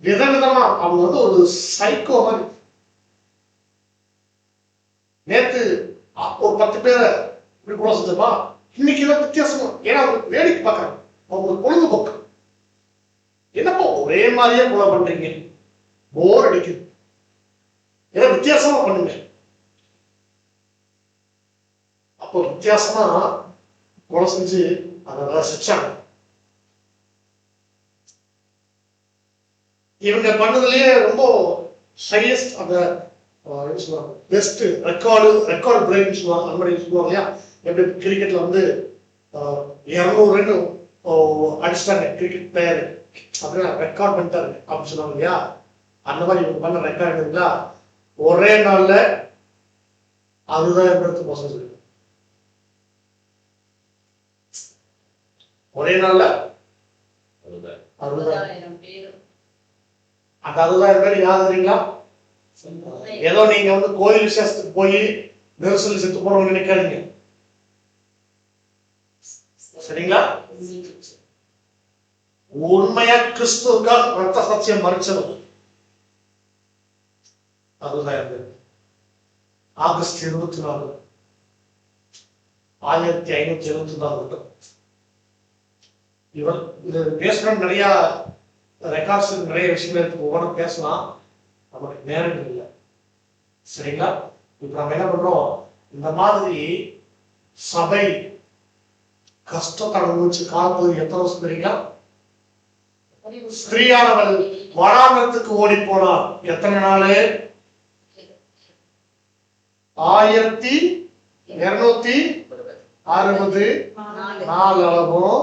விதவிதமா அவங்க ஒரு சைக்கோ மாதிரி. நேத்து ஒரு 10 பேரை இப்படி கூட செஞ்சோமா, இன்னைக்கு எல்லாம் வித்தியாசமா. ஏன்னா அவங்க வேடிக்கை பார்க்கறாங்க, அவங்க பொழுதுபோக்கு. என்னப்போ ஒரே மாதிரியே கொலை பண்றீங்க, போர் அடிக்குது, ஏதோ வித்தியாசமா பண்ணுங்க. அப்போ வித்தியாசமா கொலை செஞ்சு அதை ரசிச்சாங்க. இவங்க பண்ணதுலயே ரொம்ப ஹையஸ்ட், அந்த என்ன சொல்லுவாங்க, பெஸ்ட் ரெக்கார்டு பிரேக் சொல்லுவாங்க. அந்த மாதிரி சொல்லுவாங்க இல்லையா, எப்படி கிரிக்கெட்ல வந்து 200 ரன் அடிச்சிட்டாங்க கிரிக்கெட் பிளேயர், அப்படின்னா ரெக்கார்ட் பண்ணிட்டாரு அப்படின்னு சொல்லுவாங்க இல்லையா. அந்த மாதிரி இவங்க பண்ண ரெக்கார்டு இருந்தா ஒரே நாள்ல 60,000 பேருக்கு மோசம் சொல்லு. ஒரே நாள்ல 60,000 பேர். அந்த 60,000 பேர் யாரு தெரியுங்களா? ஏதோ நீங்க வந்து கோயில் விசேஷத்துக்கு போய் நெரிசல் செத்து போனவங்க நினைக்காதீங்க, சரிங்களா? உண்மையா கிறிஸ்துவுக்காக ரத்த சத்தியம் மறிச்சவங்க 60,000 பேர். ஆகஸ்ட் 24, 1574. இவர் இது பேசணும், நிறைய ரெக்கார்ட்ஸ், நிறைய விஷயங்கள் இருக்கு, ஒவ்வொன்றும் பேசலாம், நமக்கு நேரம் இல்லை, சரிங்களா? இப்ப நம்ம என்ன பண்றோம், இந்த மாதிரி சபை கஷ்டத்தை அனுபவிச்சு காலப்போது எத்தனை வருஷம் தெரியுங்களா? ஸ்திரீயானவள் வனாந்தரத்துக்கு ஓடி போனார். எத்தனை நாள்? 1264 அளவும்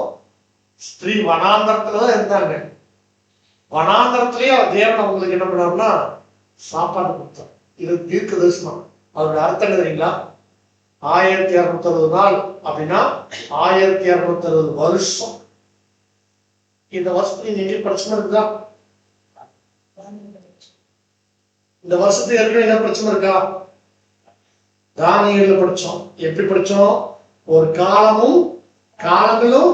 ஸ்திரீ வனாந்தரத்துலதான் இருந்தாங்க. வனாந்தரத்திலேயே தேவன் அவங்களுக்கு என்ன பண்ணாருன்னா சாப்பாடு கொடுத்தார். இது தீர்க்க தரிசனம். அதோட அர்த்தம் என்ன தெரியுங்களா? 1260 நாள் அப்படின்னா 1260 வருஷம். இந்த வருஷத்துக்கு நீங்க எங்க பிரச்சனை இருக்குதா? இந்த வருஷத்துக்கு ஏற்கனவே என்ன பிரச்சனை இருக்கா? தானியேல்ல படிச்சோம். எப்படி படிச்சோம்? ஒரு காலமும் காலங்களும்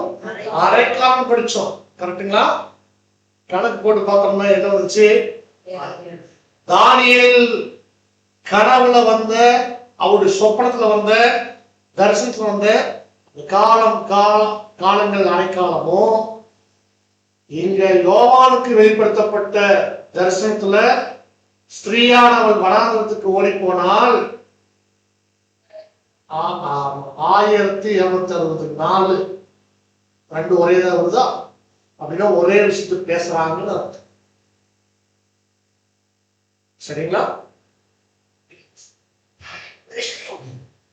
அரை காலம் படிச்சோம், கரெக்டுங்களா? கணக்கு போட்டு பார்த்தோம்னா என்ன வந்துச்சு? தானியேல் கனவுல வந்த, அவருடைய சொப்பனத்துல வந்த, தரிசனத்துல வந்த காலங்கள் அரைக்காலமும், இங்க யோவானுக்கு வெளிப்படுத்தப்பட்ட தரிசனத்துல ஸ்திரீயானவள் வனாந்தரத்துக்கு ஓடி போனால் 1260 நாள், 2 ஒரேதான் வருதா? அப்படின்னா ஒரே விஷயத்துக்கு பேசுறாங்கன்னு அர்த்தம், சரிங்களா?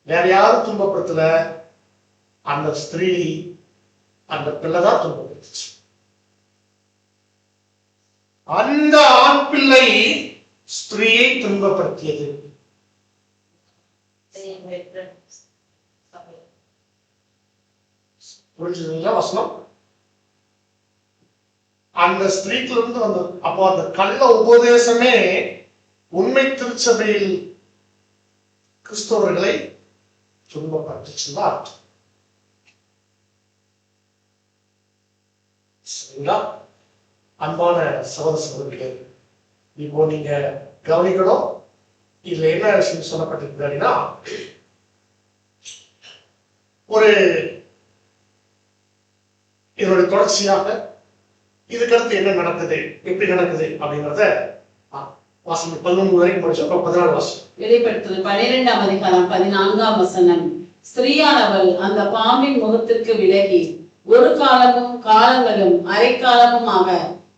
வேற யாரும் துன்பப்படுத்தல, அந்த ஸ்திரீ, அந்த பிள்ளைதான் துன்பப்படுத்துச்சு. அந்த ஆண் பிள்ளை ஸ்திரீயை துன்பப்படுத்தியது. புரிஞ்சுதுங்களா வசனம்? அந்த ஸ்திரீக்குல இருந்து வந்தது. அப்போ அந்த கள்ள உபதேசமே உண்மை திருச்சபையில் கிறிஸ்தவர்களை துன்பப்படுத்துச்சுதான் அர்த்தம், சரிங்களா? அன்பான சகோதர சகோதரிகளே, இப்போ நீங்க கவனிக்கணும். இதுல என்ன விஷயம் சொல்லப்பட்டிருக்கு அப்படின்னா, ஒரு இதனுடைய தொடர்ச்சியாக இதுக்கடுத்து என்ன நடக்குது, எப்படி நடக்குது அப்படிங்கிறத வாசம் 11 வரைக்கும் படிச்சோம். 14 வாசம். வெளிப்படுத்துதல் 12ஆம் அதிகாரம் 14ஆம் வசனம். ஸ்திரீயானவள் அந்த பாம்பின் முகத்திற்கு விலகி ஒரு காலமும் காலங்களும் அரைக்காலமுமாக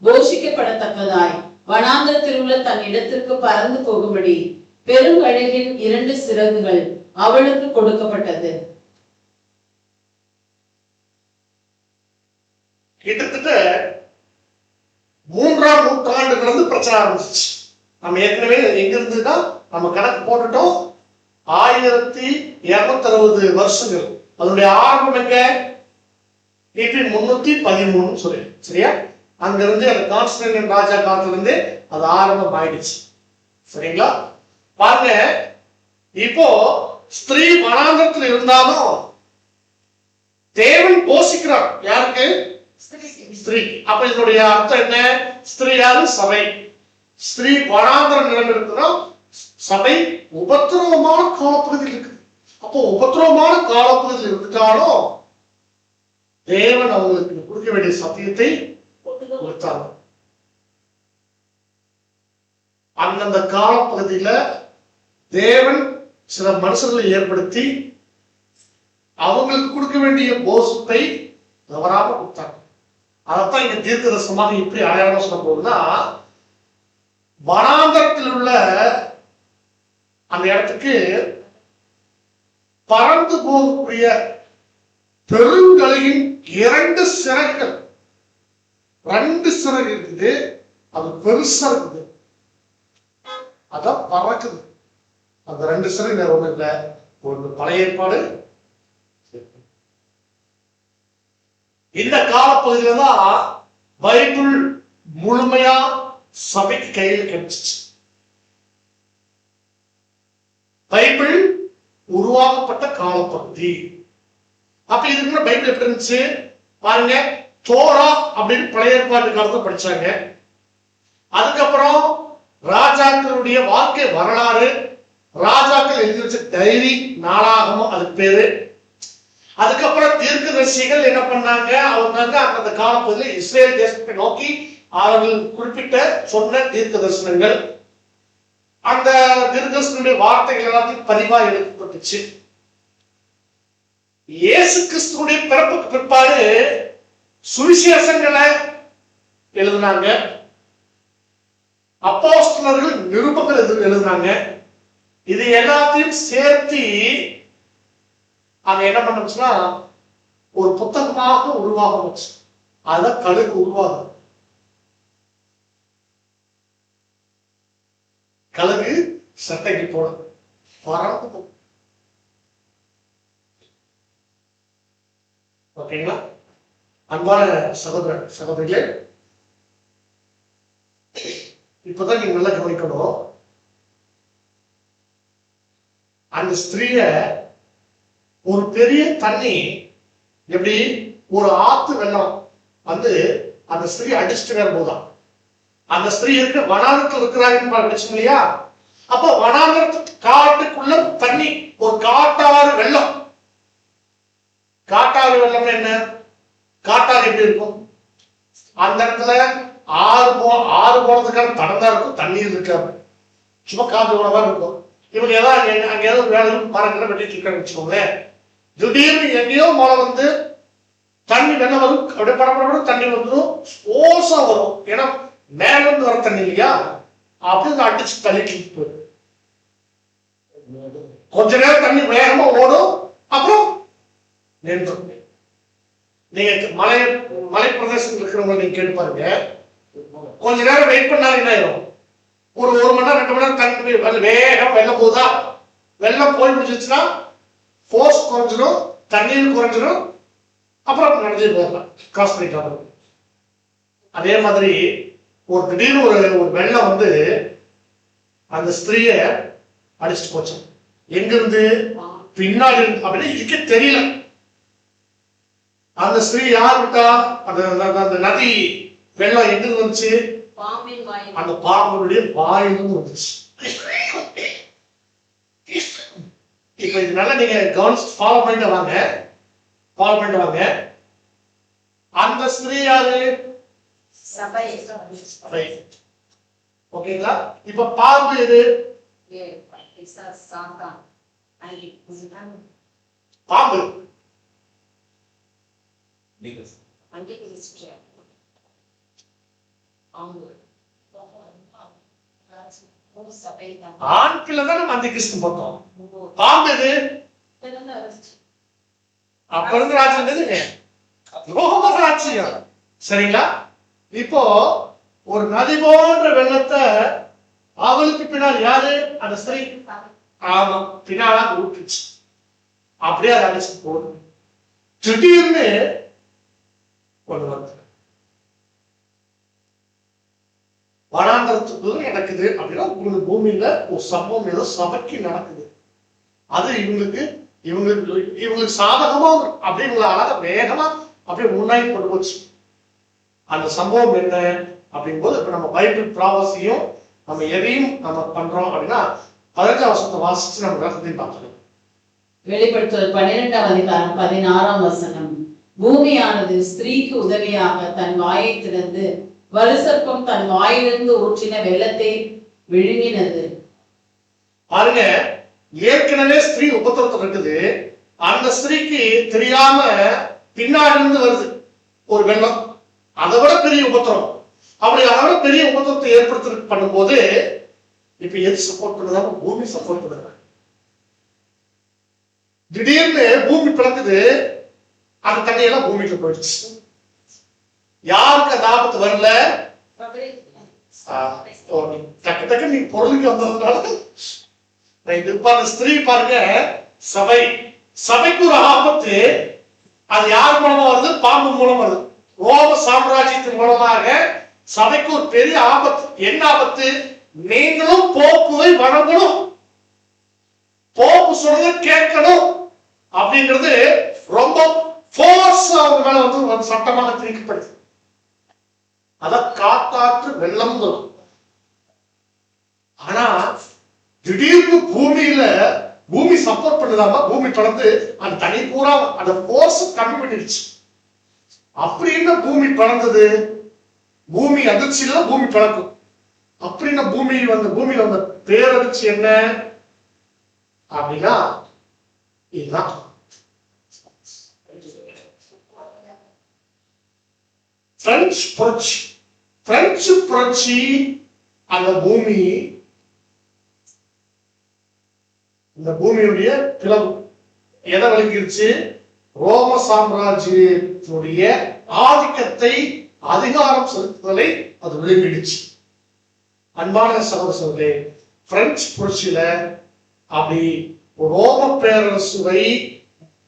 போஷிக்கப்படத்தக்கதாய் வனாந்தரத்தில் உள்ள தன் இடத்திற்கு பறந்து போகும்படி பெருங்கழுகின் 2 சிறகுகள் அவளுக்கு கொடுக்கப்பட்டது. கிட்டத்தட்ட 3ஆம் நூற்றாண்டுல பிரச்சனை ஆரம்பிச்சிச்சு. நம்ம ஏற்கனவே எங்க இருந்துன்னா நம்ம கணக்கு போட்டுட்டோம் 1260 வருஷங்கள். அதனுடைய ஆரம்பம் எங்க? கிபி 313 சொல்லி, சரியா? அங்கிருந்து அந்த கான்ஸ்டன்டைன் ராஜா காலத்துல இருந்து அது ஆரம்பம் ஆயிடுச்சு, சரிங்களா? பாருங்க, இப்போ ஸ்திரீ வனாந்தரத்தில் இருந்தாலும் தேவன் போஷிக்கிறார். யாருக்கு? ஸ்திரீ. அப்ப இதனுடைய அர்த்தம் என்ன? ஸ்திரீ யாரு? சபை. ஸ்திரீ வனாந்தர நிலம் இருக்குன்னா சபை உபத்திரவமான காலப்பகுதியில் இருக்குது. அப்போ உபத்திரவமான காலப்பகுதியில் இருந்துட்டாலும் தேவன் அவங்களுக்கு கொடுக்க வேண்டிய சத்தியத்தை கொடுத்தாங்க. அந்தந்த காலப்பகுதியில தேவன் சில மனுஷர்களை ஏற்படுத்தி அவங்களுக்கு கொடுக்க வேண்டிய போஷத்தை தவறாம கொடுத்தாங்க. அதைத்தான் இங்க தீர்க்கதரிசனமாக இப்படி அடையாளம் சொல்ல போதுன்னா, வனாந்தரத்தில் உள்ள அந்த இடத்துக்கு பறந்து போகக்கூடிய பெருங்கலையின் 2 சிறகுகள், 2 சிறகு இருக்குது. அது பெருசா இருக்குது, அதான் பறக்குது. அந்த 2 சிறகு வேற ஒண்ணு இல்லை, ஒன்று பழைய ஏற்பாடு. இந்த காலப்பகுதியில தான் பைபிள் முழுமையா சபைக்கு கையில் கிடைச்சிச்சு. பைபிள் உருவாக்கப்பட்ட காலப்பகுதி. அப்ப இதுக்கு பைபிள் எப்படி இருந்துச்சு பாருங்க. தோரா அப்படின்னு பழைய ஏற்பாட்டு காலத்தை படிச்சாங்க. அதுக்கப்புறம் ராஜாக்களுடைய வாழ்க்கை வரலாறு, ராஜாக்கள் எழுதி வச்ச டைரி, நாளாகமும் அதுக்கு பேரு. அதுக்கப்புறம் தீர்க்கதரிசிகள் என்ன பண்ணாங்க, அவங்க அந்த காலப்பகுதியில் இஸ்ரேல் தேசத்தை நோக்கி அவர்கள் குறிப்பிட்ட சொன்ன தீர்க்க தரிசனங்கள், அந்த தீர்க்கதரிசனுடைய வார்த்தைகள் எல்லாத்தையும் பதிவா எழுதப்பட்டுச்சு. இயேசு கிறிஸ்துடைய பிறப்புக்கு பிற்பாடு சுவிசேஷங்களை எழுதினாங்க, அப்போஸ்தலர்கள் நிருபங்கள் எழுதினாங்க. இது எல்லாத்தையும் சேர்த்து அங்க என்ன பண்ணுச்சுன்னா ஒரு புத்தகமாக உருவாகச்சு. அத கழுகு உருவாகும். கழுகு சட்டைக்கு போடும், பறந்து. ஓகேங்களா? அன்பான சகோதர சகோதரிகளே, இப்பதான் நீங்க நல்லா கவனிக்கணும். அந்த ஸ்திரீய ஒரு பெரிய தண்ணி, எப்படி ஒரு ஆத்து வெள்ளம் வந்து அந்த ஸ்திரீ அடிச்சுட்டு வேற போதான். அந்த ஸ்திரீ இருக்க வனாந்தரத்தில் இருக்கிறாங்கன்னு படிச்சோம் இல்லையா? அப்போ வனாந்தரத்து காட்டுக்குள்ள தண்ணி, ஒரு காட்டாறு வெள்ளம். காட்டாறு வெள்ளம் என்ன? காட்டாறு எப்படி இருக்கும்? அந்த இடத்துல ஆறு போனதுக்கான தடம் தான் இருக்கும், தண்ணீர் இருக்காது, சும்மா காத்து உணவா இருக்கும். இவங்க ஏதாவது அங்க ஏதாவது வேலை மரங்களை வெட்டிட்டு இருக்கான்னு வச்சுக்கோங்களேன். திடீர்னு எங்கேயோ மழை வந்து தண்ணி வெள்ளம் வரும், அப்படியே படப்பட தண்ணி வந்துடும், ஓசா வரும். ஏன்னா மேல இருந்து வர தண்ணி இல்லையா, அப்படி அடிச்சு தள்ளிட்டு போயிடும். கொஞ்ச நேரம் தண்ணி வேகமா ஓடும், அப்புறம் நின்று. நீங்க மலை பிரதேசம் இருக்கிறவங்க நீங்க கேட்டு பாருங்க, கொஞ்ச நேரம் வெயிட் பண்ணாங்க என்ன ஆயிரும், ஒரு 1 மணி நேரம் 2 மணி நேரம் தண்ணி வேகம் வெள்ளம் போதா, வெள்ளம் போய் முடிஞ்சிச்சுன்னா போர்ஸ் குறைஞ்சிடும், தண்ணீர் குறைஞ்சிடும், அப்புறம் நடந்து போகலாம், கிராஸ் பண்ணிட்டு. அதே மாதிரி ஒரு திடீர்னு ஒரு வெள்ளம் வந்து அந்த ஸ்திரீய அடிச்சுட்டு போச்சு. எங்க இருந்து? பின்னாடி இருந்து. அப்படின்னு இதுக்கே தெரியல. அந்த ஸ்திரீ யார் விட்டா? அந்த நதி வெள்ளம் எங்க இருந்து வந்துச்சு? அந்த பாம்பினுடைய வாயிலும் வந்துச்சு. இப்ப இதனால நீங்க கவனிச்சு ஃபாலோ பண்ணிட்டு வாங்க. அந்த ஸ்திரீ யாரு? சபை. ஓகேங்களா? இப்ப பாம்பு எது? பாம்பு ஒரு சபைதான். ஆண் பிள்ளை தான் நம்ம அந்த கிறிஸ்து பார்த்தோம். பாம்பு எது? அப்ப இருந்து ராஜ்யம் எதுங்க? ரோம ராஜ்யம். சரிங்களா? இப்போ ஒரு நதி போன்ற வெள்ளத்தை அவளுக்கு பின்னால் யாரு? அந்த ஸ்திரீ. ஆமா, பின்னால ஊற்றுச்சு. அப்படியே அதை அடிச்சு போடு. திடீர்னு கொண்டு வந்து வனாந்தரத்துக்குள்ள நடக்குது அப்படின்னா உங்களுக்கு பூமியில ஒரு சம்பவம் ஏதோ சபைக்கு நடக்குது. அது இவங்களுக்கு சாதகமா அப்படி இவங்களை அழகா வேகமா அப்படியே முன்னாடி கொண்டு போச்சு. அந்த சம்பவம் என்ன அப்படிங்கும் போது இப்ப நம்ம பைபிள் பிராவசியும் நம்ம எதையும் நம்ம பண்றோம் அப்படின்னா 15ஆம் வசனத்தை வாசிச்சு நம்ம விளக்கத்தையும் பார்க்கணும். வெளிப்படுத்துதல் 12ஆம் அதிகாரம் 16ஆம் வசனம். பூமியானது ஸ்திரீக்கு உதவியாக தன் வாயை திறந்து வலுசற்பம் தன் வாயிலிருந்து ஊற்றின வெள்ளத்தை விழுங்கினது. பாருங்க, ஏற்கனவே ஸ்திரீ உபத்திரத்தில் இருக்குது. அந்த ஸ்திரீக்கு தெரியாம பின்னாடி இருந்து வருது ஒரு வெள்ளம். அதை விட பெரிய உபத்திரம். அப்படி அதை விட பெரிய உபத்திரத்தை ஏற்படுத்த பண்ணும்போது இப்ப எது சப்போர்ட் பண்ணுறாங்க? பூமி சப்போர்ட் பண்ணுறாங்க. திடீர்னு பூமி பிளக்குது. அந்த தண்ணியெல்லாம் பூமிக்கு போயிடுச்சு. யாருக்கு அந்த ஆபத்து வரல? டக்கு டக்கு நீங்க பொருளுக்கு வந்ததுனால ஸ்திரீ பாருங்க, சபைக்கு ஒரு ஆபத்து. அது யார் மூலமா வருது? பாம்பு மூலம் வருது. ரோம சாம்ராஜ்யத்தின் மூலமாக சபைக்கு ஒரு பெரிய ஆபத்து. என்ன ஆபத்து? நீங்களும் போப்புவை வணங்கணும், போப்பு சொல்றதை கேட்கணும் அப்படிங்கிறது ரொம்ப போர்ஸ் அவங்க மேல வந்து சட்டமாக திணிக்கப்படுது. அத காத்தாற்று வெள்ளம். ஆனா திடீர்னு பூமி சப்போர்ட் பண்ணுதாமா, பூமி தொடர்ந்து அந்த தனி பூரா அந்த போர்ஸ் கம்மி பண்ணிடுச்சு. அப்படின்னு பூமி பறந்தது. பூமி அதிர்ச்சியில பூமி பறக்கும். அப்படின்னு பூமியில வந்த பேரதிர்ச்சி என்ன அப்படின்னா இதுதான். பிரெஞ்சு புரட்சி. அந்த பூமி, இந்த பூமியுடைய பிளவு எதை வழங்கிருச்சு? ரோம சாம்ராஜ்யத்தினுடைய ஆதிக்கத்தை, அதிகாரம் செலுத்துதலை அது விளங்கிடுச்சு. அன்பான சகோதரர்களே, பிரெஞ்சு புரட்சியில அப்படி ரோம பேரரசுவை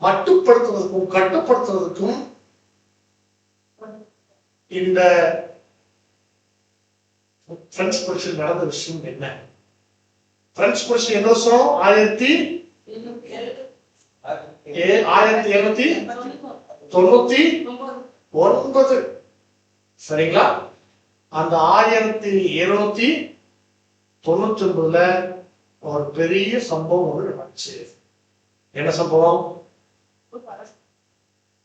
மட்டுப்படுத்துவதற்கும் கட்டுப்படுத்துவதற்கும் இந்த பிரெஞ்சு புரட்சியில் நடந்த விஷயம் என்ன? பிரெஞ்சு புரட்சி என்ன வருஷம்? 1799. சரிங்களா? அந்த 1799ல ஒரு பெரிய சம்பவம் ஒன்று நடந்துச்சு. என்ன சம்பவம்?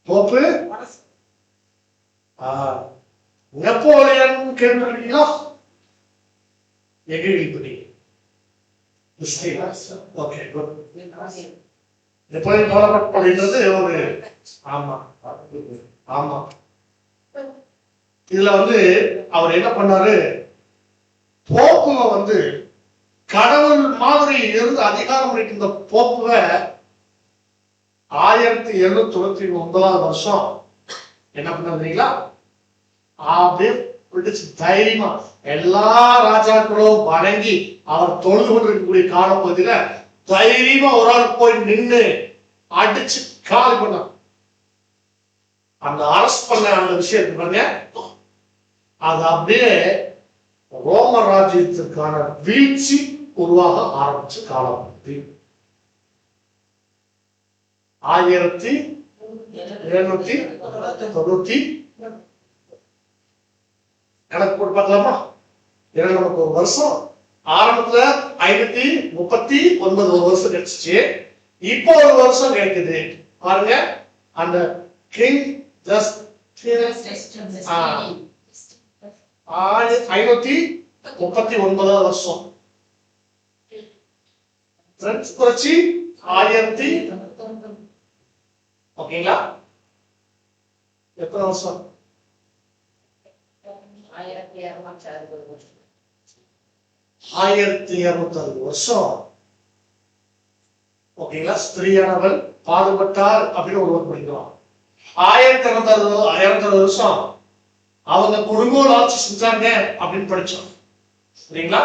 போப்பு நெப்போலியன் கேள்விப்பட்டீங்களா? எங்க கேள்விப்பட்டீங்க? Okay, good. நெப்போலியன் போனபடின்றது ஒரு ஆமா. இதுல வந்து அவர் என்ன பண்ணாரு? போப்புவை வந்து கடவுள் மாதிரி இருந்து அதிகாரம் இருக்கின்ற போப்புவை 1799 வருஷம் என்ன பண்ணீங்களா? அப்படியே பிடிச்சு தைரியமா எல்லா ராஜாக்களும் வணங்கி அவர் தொழுது கொண்டிருக்கக்கூடிய காலப்பகுதியில தைரியமா ஒரு ஆள் போய் நின்று அடிச்சு காலி பண்ண அந்த அரஸ்ட் பண்ண அந்த விஷயத்தை பாருங்க. அது அப்படியே ரோம ராஜ்யத்திற்கான வீழ்ச்சி உருவாக ஆரம்பிச்ச காலம். 1790 கணக்கு போட்டு பார்க்கலாமா? ஏன்னா நமக்கு ஒரு வருஷம் ஆரம்பத்துல 539 ஒரு வருஷம் கிடைச்சிச்சு. இப்போ ஒரு வருஷம் கிடைக்குது பாருங்க. அந்த கிங் 539 வருஷம். பிரெஞ்சு புரட்சி 1000 ஓகேங்களா? எத்தனை வருஷம்? 1260 வருஷம். 1260 வருஷம் ஓகேங்களா ஸ்திரீயானவள் பாடுபட்டார் அப்படின்னு ஒருவர் படிக்கிறோம். 1260 வருஷம் அவங்க கொடுங்கோல் ஆட்சி செஞ்சாங்க அப்படின்னு படிச்சோம். சரிங்களா?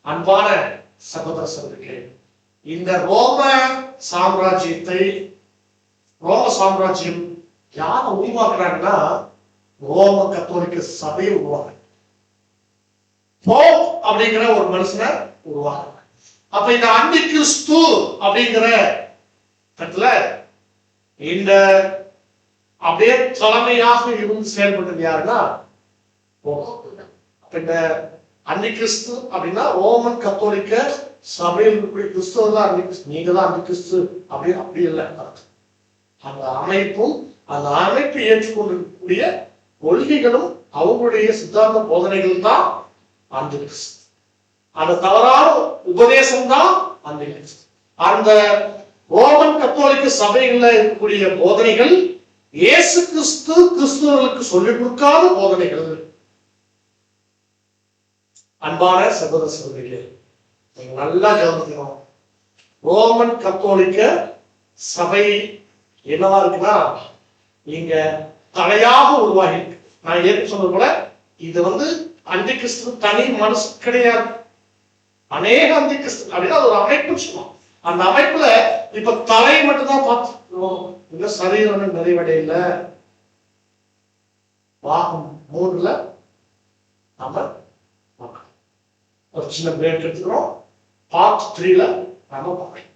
அன்பான சகோதர சகோதரிகளே, இந்த ரோம சாம்ராஜ்யம் யாரை உருவாக்குறாங்கன்னா ரோம கத்தோலிக்க சபையை உருவாக்குறாங்க. போப் அப்படிங்கிற ஒரு மனுஷனை உருவாக்குறாங்க. அப்ப இந்த அந்தி கிறிஸ்து அப்படிங்கிற இடத்துல இந்த அப்படியே தலைமையாக இருந்து செயல்பட்டது யாருன்னா இந்த அந்தி கிறிஸ்து அப்படின்னா ரோமன் கத்தோலிக்க சபையில் இருக்கக்கூடிய கிறிஸ்துவ தான் அந்தி கிறிஸ்து, நீங்க தான் அந்தி கிறிஸ்து அப்படி இல்லை. அந்த அமைப்பு ஏற்றுக்கொண்டிருக்கக்கூடிய கொள்கைகளும் அவங்களுடைய சித்தாந்த போதனைகள் தான் அந்தி கிறிஸ்து. அந்த தவறான உபதேசம் தான் அந்தி கிறிஸ்து. அந்த ரோமன் கத்தோலிக்க சபைகள்ல இருக்கக்கூடிய போதனைகள் இயேசு கிறிஸ்துவர்களுக்கு சொல்லிக் கொடுக்காத போதனைகள். அன்பான சகோதர சகோதரிகளே, நீங்க நல்லா கவனிக்கணும். ரோமன் கத்தோலிக்க சபை என்னவா இருக்குன்னா இங்க தலையாக உருவாகி இருக்கு. நான் ஏற்க சொன்னது போல இது அந்தி கிறிஸ்து தனி மனசு கிடையாது. அநேக அந்தி கிறிஸ்து அப்படின்னா ஒரு அமைப்பு சொல்லுவோம். அந்த அமைப்புல இப்ப தலை மட்டும்தான் பார்த்துருக்கோம். இன்னும் சரீரம் நிறைவடையில. பாகம் 3ல நம்ம ஒரு சின்ன பிரேக் எடுத்துக்கிறோம். பார்ட் 3ல நம்ம பார்க்கலாம்.